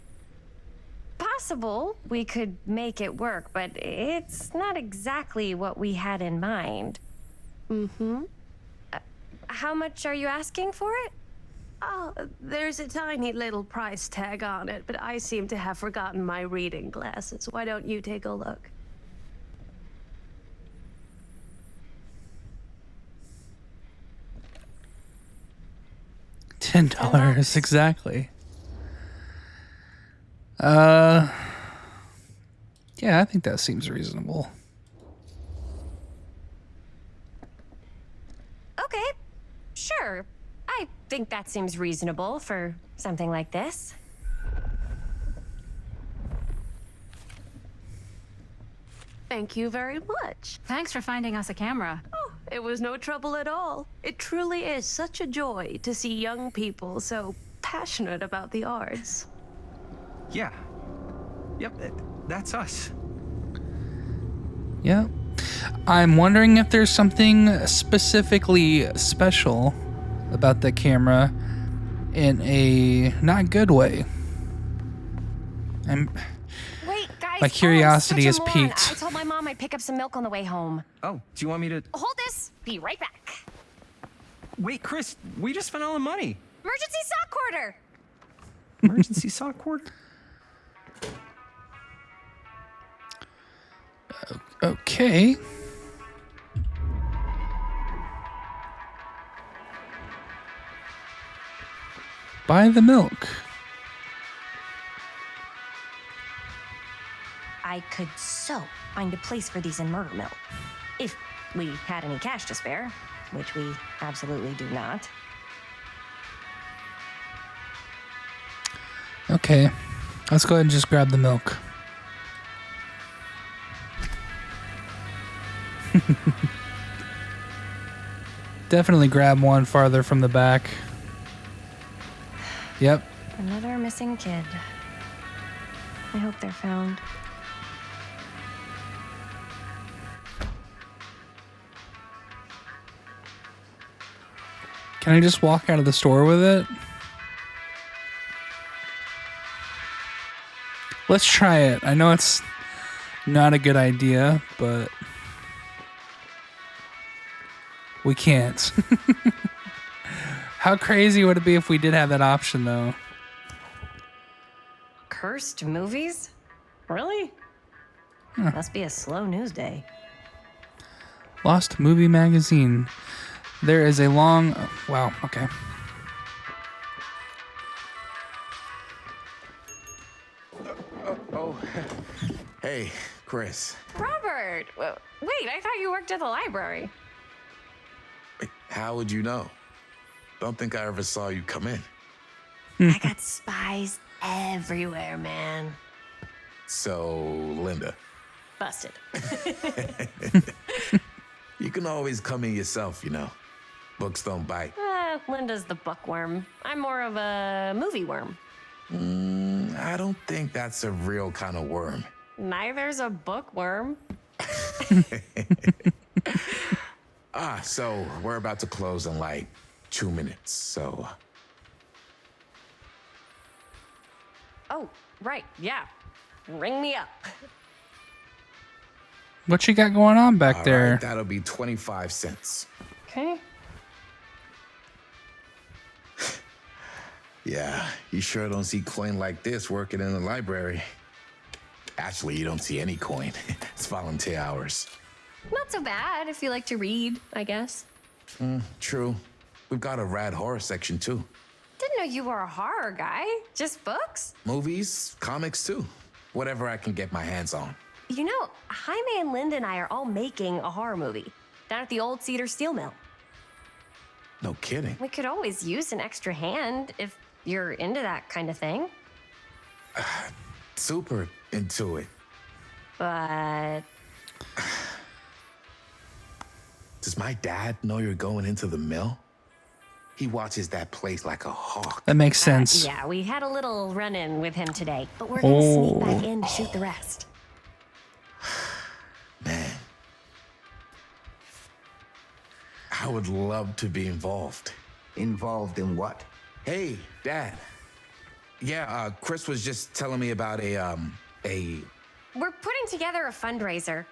Possible we could make it work, but it's not exactly what we had in mind. Mm-hmm. How much are you asking for it? Oh, there's a tiny little price tag on it, but I seem to have forgotten my reading glasses. Why don't you take a look? $10 exactly. Yeah, I think that seems reasonable. Okay, sure. I think that seems reasonable for something like this. Thank you very much. Thanks for finding us a camera. Oh, it was no trouble at all. It truly is such a joy to see young people so passionate about the arts. Yeah. Yep, that's us. Yeah. I'm wondering if there's something specifically special about the camera in a not good way. Wait, guys. My curiosity I'm is such a moron. piqued. I told my mom I'd pick up some milk on the way home. Oh, do you want me to... Hold this. Be right back. Wait, Chris, we just spent all the money. Emergency sock quarter. Emergency sock quarter? Okay. Buy the milk. I could so find a place for these in Murder Mill. If we had any cash to spare, which we absolutely do not. Okay. Let's go ahead and just grab the milk. Definitely grab one farther from the back. Yep. Another missing kid. I hope they're found. Can I just walk out of the store with it? Let's try it. I know it's not a good idea, but we can't. How crazy would it be if we did have that option, though? Cursed movies? Really? Must be a slow news day. Lost Movie Magazine. There is a long... wow, okay. Hey, Chris. Robert! Wait, I thought you worked at the library. Wait, how would you know? Don't think I ever saw you come in. I got spies everywhere, man. So, Linda, Busted. you can always come in yourself, you know. Books don't bite. Linda's the bookworm. I'm more of a movie worm. I don't think that's a real kind of worm. Neither's a bookworm. So we're about to close in like 2 minutes, so... Oh, right, yeah. Ring me up. What you got going on back All there? right, that'll be 25 cents. Okay. Yeah, you sure don't see coin like this working in the library. Actually, you don't see any coin. It's volunteer hours. Not so bad if you like to read, I guess. True. We've got a rad horror section, too. Didn't know you were a horror guy. Just books? Movies, comics, too. Whatever I can get my hands on. You know, Jaime and Linda and I are all making a horror movie down at the old Cedar Steel Mill. No kidding. We could always use an extra hand if you're into that kind of thing. Super into it. But Does my dad know you're going into the mill? He watches that place like a hawk. That makes sense. yeah, we had a little run-in with him today, but we're gonna sneak back in to shoot the rest. Man. I would love to be involved. Involved in what? Hey, Dad. Yeah, Chris was just telling me about a We're putting together a fundraiser.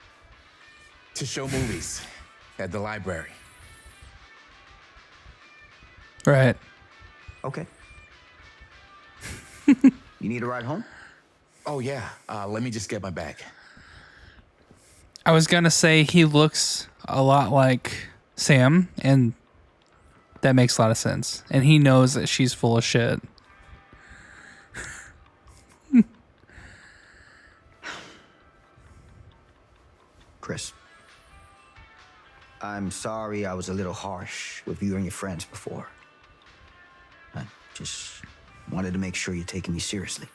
to show movies at the library. Right. Okay. You need a ride home? Oh yeah, let me just get my bag. I was gonna say he looks a lot like Sam, and that makes a lot of sense. And he knows that she's full of shit. Chris, I'm sorry I was a little harsh with you and your friends before. I just wanted to make sure you're taking me seriously.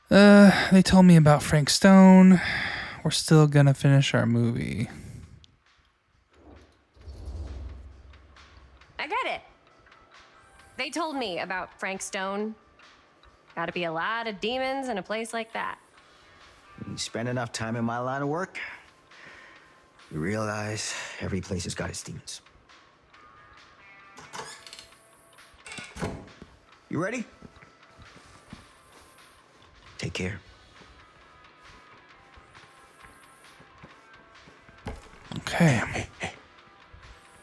They told me about Frank Stone. We're still gonna finish our movie. I get it. They told me about Frank Stone. Gotta be a lot of demons in a place like that. You spend enough time in my line of work, you realize every place has got its demons. You ready? Take care. Okay. Hey.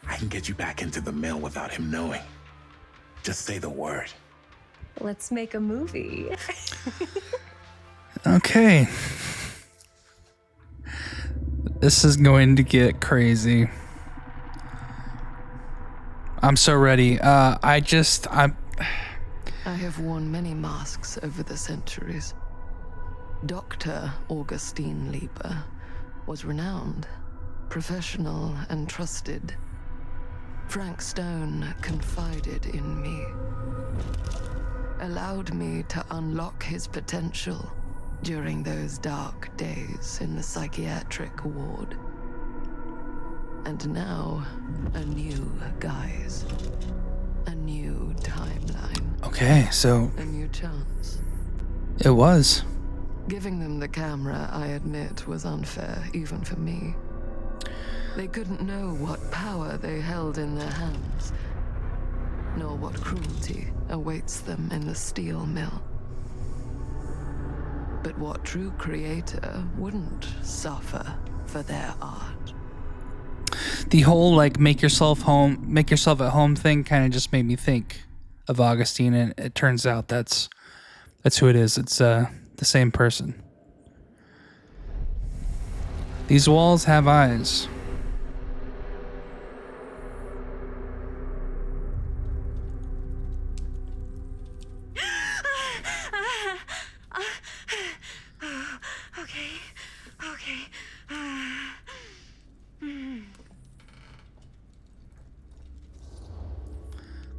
I can get you back into the mill without him knowing. Just say the word. Let's make a movie. Okay. This is going to get crazy. I'm so ready. I have worn many masks over the centuries. Dr. Augustine Lieber was renowned, professional, and trusted. Frank Stone confided in me, allowed me to unlock his potential during those dark days in the psychiatric ward. And now, a new guise, a new timeline. Okay, so A new chance. it was. Giving them the camera, I admit, was unfair, even for me. They couldn't know what power they held in their hands, nor what cruelty awaits them in the steel mill. But what true creator wouldn't suffer for their art? The whole like make yourself at home thing kind of just made me think of Augustine, and it turns out that's who it is. It's the same person. These walls have eyes.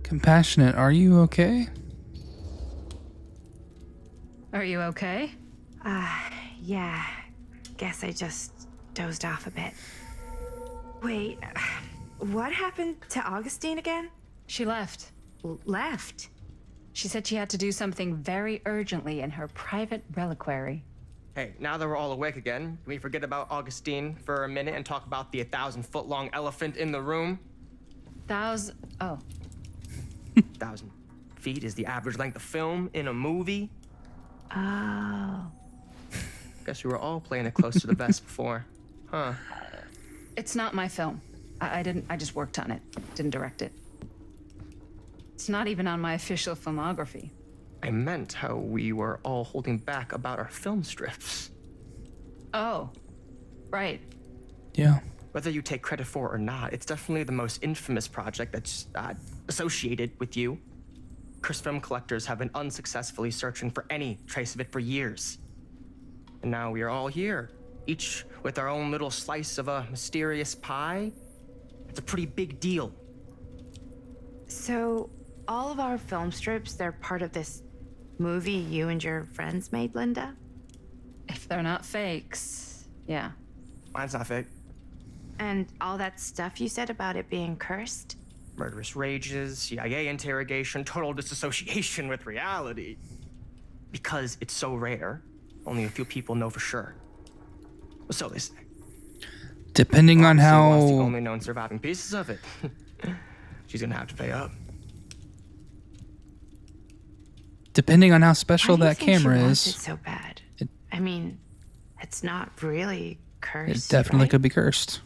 Compassionate, are you okay? Are you okay? Yeah. Guess I just dozed off a bit. Wait, what happened to Augustine again? She left. Left? She said she had to do something very urgently in her private reliquary. Hey, now that we're all awake again, can we forget about Augustine for a minute and talk about the 1,000-foot-long elephant in the room? Oh. 1,000 feet is the average length of film in a movie. Oh. Guess we were all playing it close to the vest before, huh? It's not my film. I just worked on it. Didn't direct it. It's not even on my official filmography. I meant how we were all holding back about our film strips. Oh. Right. Yeah. Whether you take credit for it or not, it's definitely the most infamous project that's associated with you. Cursed film collectors have been unsuccessfully searching for any trace of it for years. And now we are all here, each with our own little slice of a mysterious pie. It's a pretty big deal. So, all of our film strips, they're part of this movie you and your friends made, Linda? If they're not fakes, yeah. Mine's not fake. And all that stuff you said about it being cursed? Murderous rages, CIA interrogation, total disassociation with reality. Because it's so rare, only a few people know for sure. So they say. Depending on Obviously, wants the how only known surviving pieces of it. She's gonna have to pay up. special Why do you that think she camera wants is, it so bad? I mean, it's not really cursed. it definitely right? could be cursed.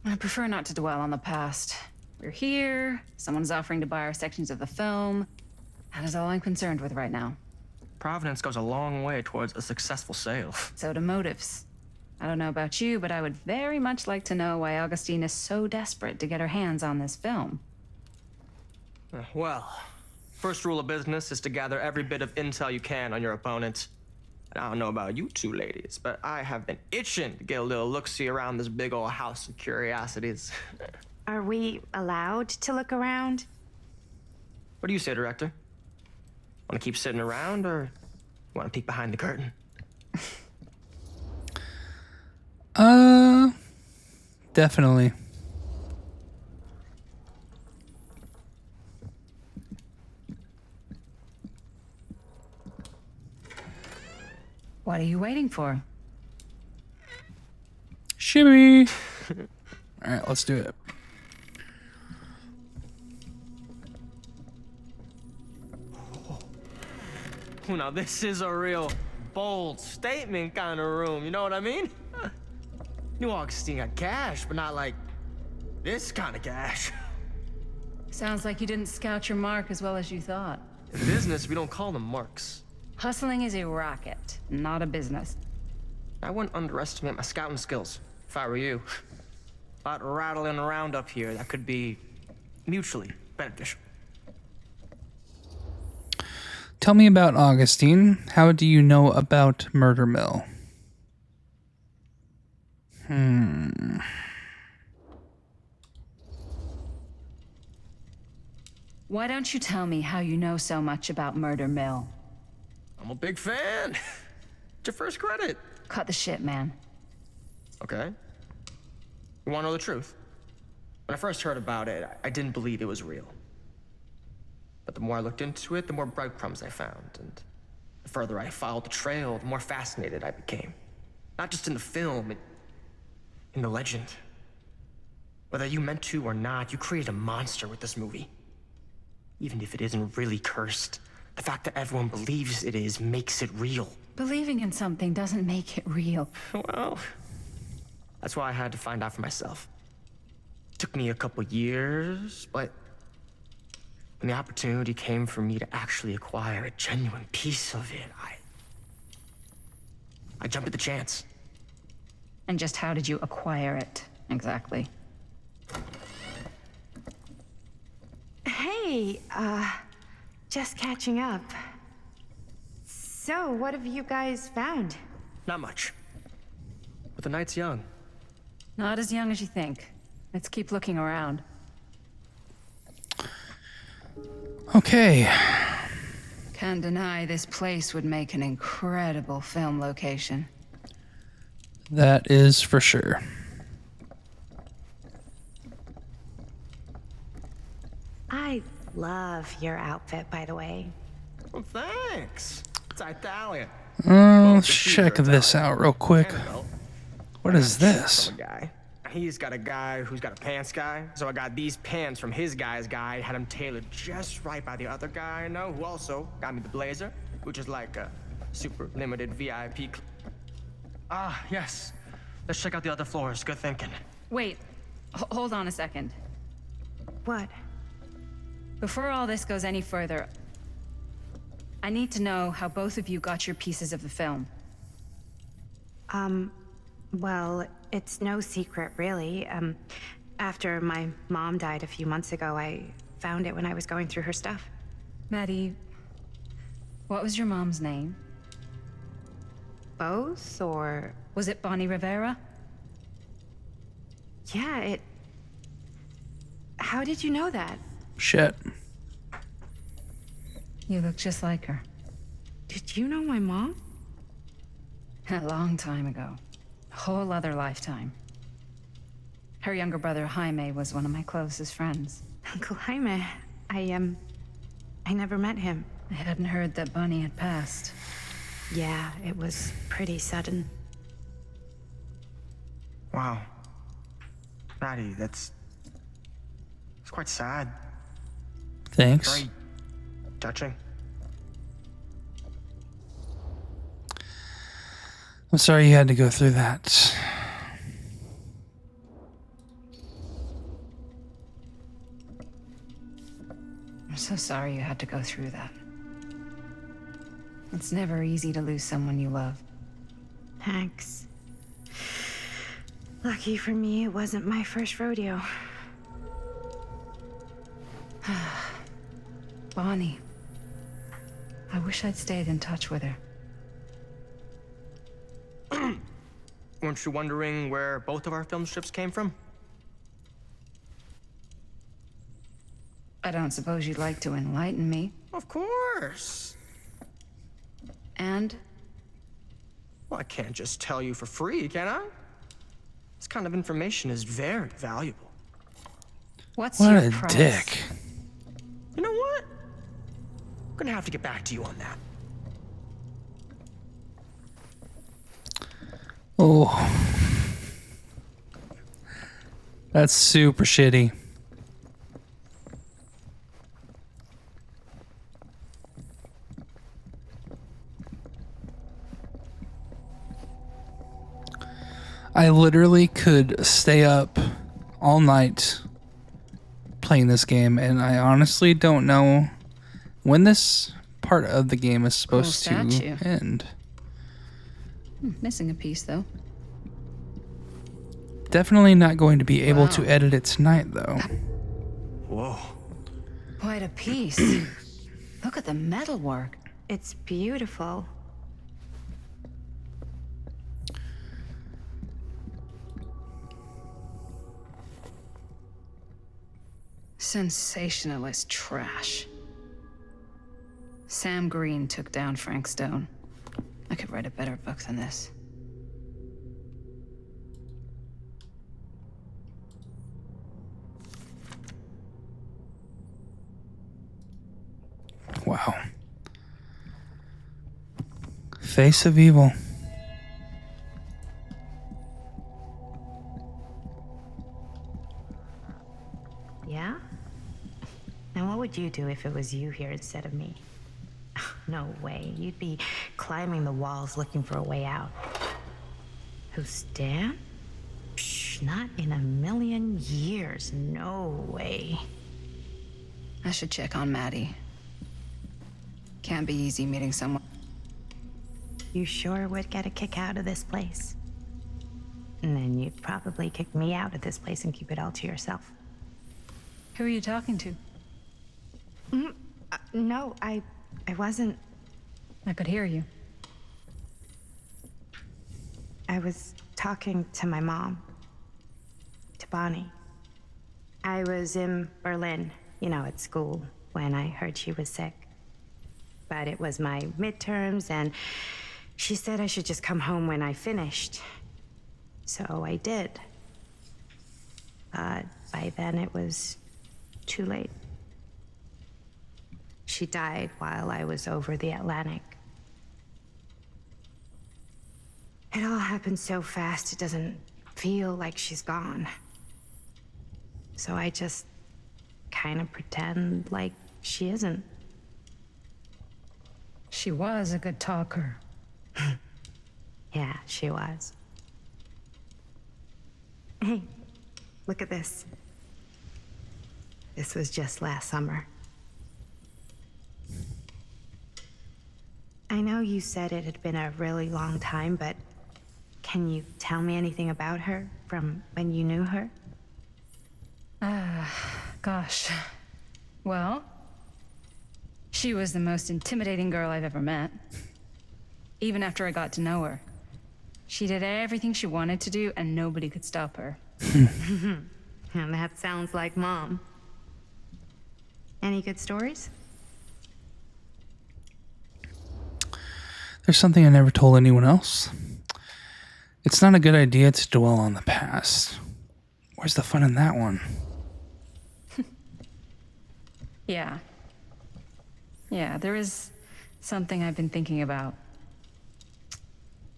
I prefer not to dwell on the past. We're here, someone's offering to buy our sections of the film. That is all I'm concerned with right now. Providence goes a long way towards a successful sale. So do motives. I don't know about you, but I would very much like to know why Augustine is so desperate to get her hands on this film. Well, first rule of business is to gather every bit of intel you can on your opponent. And I don't know about you two ladies, but I have been itching to get a little look-see around this big old house of curiosities. Are we allowed to look around? What do you say, director? Want to keep sitting around, or want to peek behind the curtain? Definitely. What are you waiting for? Shimmy. All right, let's do it. Now this is a real bold statement kind of room, you know what I mean? New Augustine got cash, but not like this kind of cash. Sounds like you didn't scout your mark as well as you thought. In business, we don't call them marks. Hustling is a racket, not a business. I wouldn't underestimate my scouting skills, if I were you. A lot rattling around up here that could be mutually beneficial. Tell me about Augustine. How do you know about Murder Mill? Why don't you tell me how you know so much about Murder Mill? I'm a big fan. It's your first credit. Cut the shit, man. Okay. You want to know the truth? When I first heard about it, I didn't believe it was real. But the more I looked into it, the more breadcrumbs I found. And the further I followed the trail, the more fascinated I became. Not just in the film, in the legend. Whether you meant to or not, you created a monster with this movie. Even if it isn't really cursed, the fact that everyone believes it is makes it real. Believing in something doesn't make it real. Well, that's why I had to find out for myself. Took me a couple years, but when the opportunity came for me to actually acquire a genuine piece of it, I jumped at the chance. And just how did you acquire it, exactly? Hey, just catching up. So, what have you guys found? Not much. But the night's young. Not as young as you think. Let's keep looking around. Okay. Can't deny this place would make an incredible film location. That is for sure. I love your outfit, by the way. Well, thanks. It's Italian. Let's check this out real quick. Well, What is this? from a guy. He's got a guy who's got a pants guy. So I got these pants from his guy's guy, had them tailored just right by the other guy I know, who also got me the blazer, which is like a super limited VIP. Yes. Let's check out the other floors. Good thinking. Wait, hold on a second. What? Before all this goes any further, I need to know how both of you got your pieces of the film. Well, it's no secret, really. After my mom died a few months ago, I found it when I was going through her stuff. Maddie, what was your mom's name? both, or... Was it Bonnie Rivera? Yeah, it... How did you know that? Shit. You look just like her. Did you know my mom? A long time ago. A whole other lifetime. Her younger brother, Jaime, was one of my closest friends. Uncle Jaime, I never met him. I hadn't heard that Bonnie had passed. Yeah, it was pretty sudden. Wow. Maddie, it's quite sad. Thanks. Very touching. I'm sorry you had to go through that. I'm so sorry you had to go through that. It's never easy to lose someone you love. Thanks. Lucky for me, it wasn't my first rodeo. Bonnie. I wish I'd stayed in touch with her. Weren't you wondering where both of our film strips came from? I don't suppose you'd like to enlighten me. Of course. And? Well, I can't just tell you for free, can I? This kind of information is very valuable. What's What your a price? dick. You know what? I'm gonna have to get back to you on that. Oh. That's super shitty. I literally could stay up all night playing this game, and I honestly don't know when this part of the game is supposed Cool to statue. end. Missing a piece, though. Definitely not going to be able Wow. to edit it tonight, though. Whoa. Quite a piece. Look at the metalwork. It's beautiful. Sensationalist trash. Sam Green took down Frank Stone. I could write a better book than this. Wow. Face of evil. Yeah? Now what would you do if it was you here instead of me? No way. You'd be climbing the walls looking for a way out. Who's Dan? Psh, not in a million years. No way. I should check on Maddie. Can't be easy meeting someone. You sure would get a kick out of this place. And then you'd probably kick me out of this place and keep it all to yourself. Who are you talking to? No, I wasn't. I could hear you. I was talking to my mom. To Bonnie. I was in Berlin, at school, when I heard she was sick. But it was my midterms, and she said I should just come home when I finished. So I did. But by then it was too late. She died while I was over the Atlantic. It all happened so fast, it doesn't feel like she's gone. So I just kind of pretend like she isn't. She was a good talker. Yeah, she was. Hey, look at this. This was just last summer. I know you said it had been a really long time, but can you tell me anything about her from when you knew her? Gosh. Well, she was the most intimidating girl I've ever met. even after I got to know her. She did everything she wanted to do, and nobody could stop her. And that sounds like Mom. Any good stories? There's something I never told anyone else. It's not a good idea to dwell on the past. Where's the fun in that one? Yeah. Yeah, there is something I've been thinking about.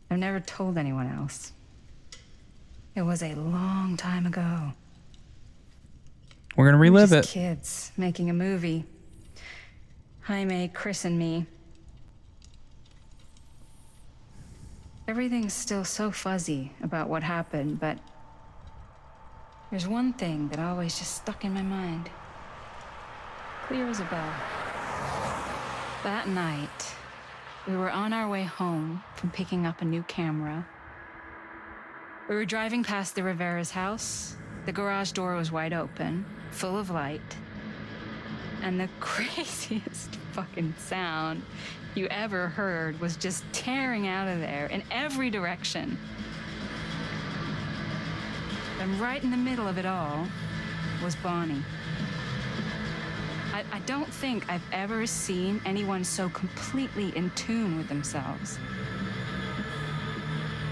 I've never told anyone else. It was a long time ago. We're gonna relive We're it. just kids making a movie. Jaime, Chris, and me. Everything's still so fuzzy about what happened, but there's one thing that always just stuck in my mind. Clear as a bell. That night, we were on our way home from picking up a new camera. We were driving past the Rivera's house. The garage door was wide open, full of light. And the craziest fucking sound you ever heard was just tearing out of there in every direction. And right in the middle of it all was Bonnie. I don't think I've ever seen anyone so completely in tune with themselves.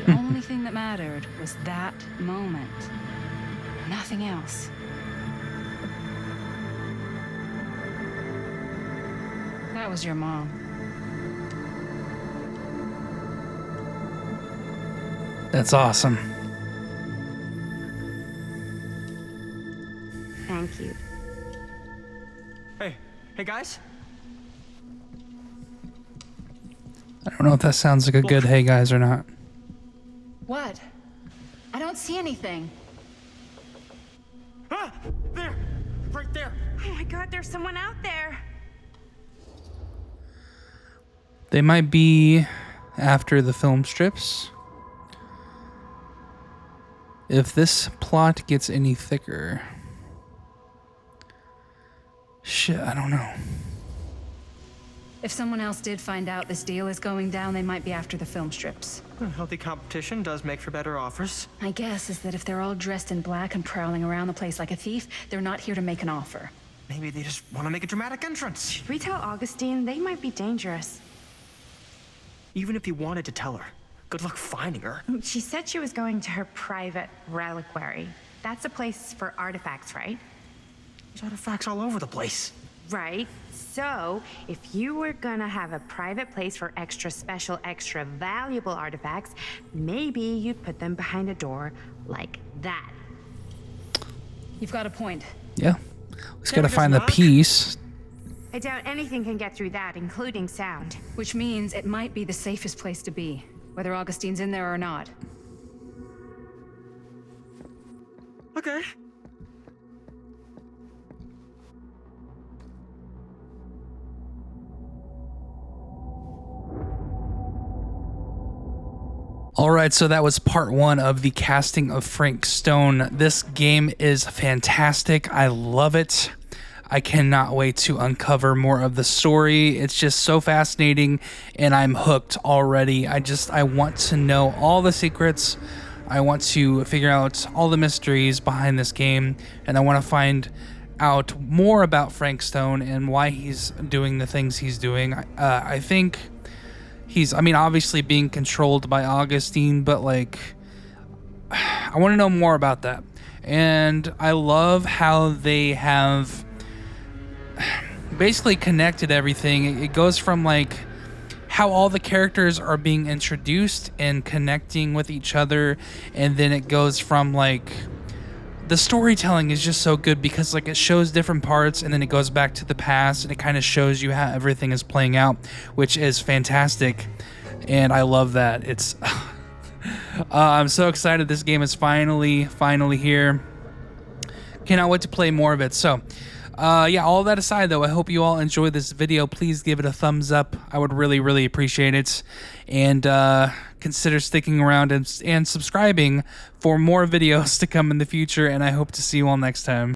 The only thing that mattered was that moment. Nothing else. That was your mom. That's awesome. Thank you. Hey guys? I don't know if that sounds like a good hey guys or not. What? I don't see anything. Ah! There! Right there! Oh my God, there's someone out there. They might be after the film strips. If this plot gets any thicker. Shit, I don't know. If someone else did find out this deal is going down, they might be after the film strips. Healthy competition does make for better offers. My guess is that if they're all dressed in black and prowling around the place like a thief, they're not here to make an offer. Maybe they just want to make a dramatic entrance. Should we tell Augustine? They might be dangerous. Even if you wanted to tell her, good luck finding her. She said she was going to her private reliquary. That's a place for artifacts, right? There's artifacts all over the place. Right. So, if you were gonna have a private place for extra special, extra valuable artifacts, maybe you'd put them behind a door like that. You've got a point. Yeah. Just gotta find the piece. I doubt anything can get through that, including sound. Which means it might be the safest place to be, whether Augustine's in there or not. Okay. All right, so that was part one of the casting of Frank Stone. This game is fantastic. I love it. I cannot wait to uncover more of the story. It's just so fascinating, and I'm hooked already. I want to know all the secrets. I want to figure out all the mysteries behind this game, and I want to find out more about Frank Stone and why he's doing the things he's doing. I think he's, obviously being controlled by Augustine, but I want to know more about that. And I love how they have basically connected everything. It goes from how all the characters are being introduced and connecting with each other, and then it goes from the storytelling is just so good because it shows different parts and then it goes back to the past and it kind of shows you how everything is playing out, which is fantastic. And I love that. It's I'm so excited this game is finally here. Cannot wait to play more of it. So all that aside though, I hope you all enjoyed this video. Please give it a thumbs up. I would really appreciate it. And consider sticking around and subscribing for more videos to come in the future. And I hope to see you all next time.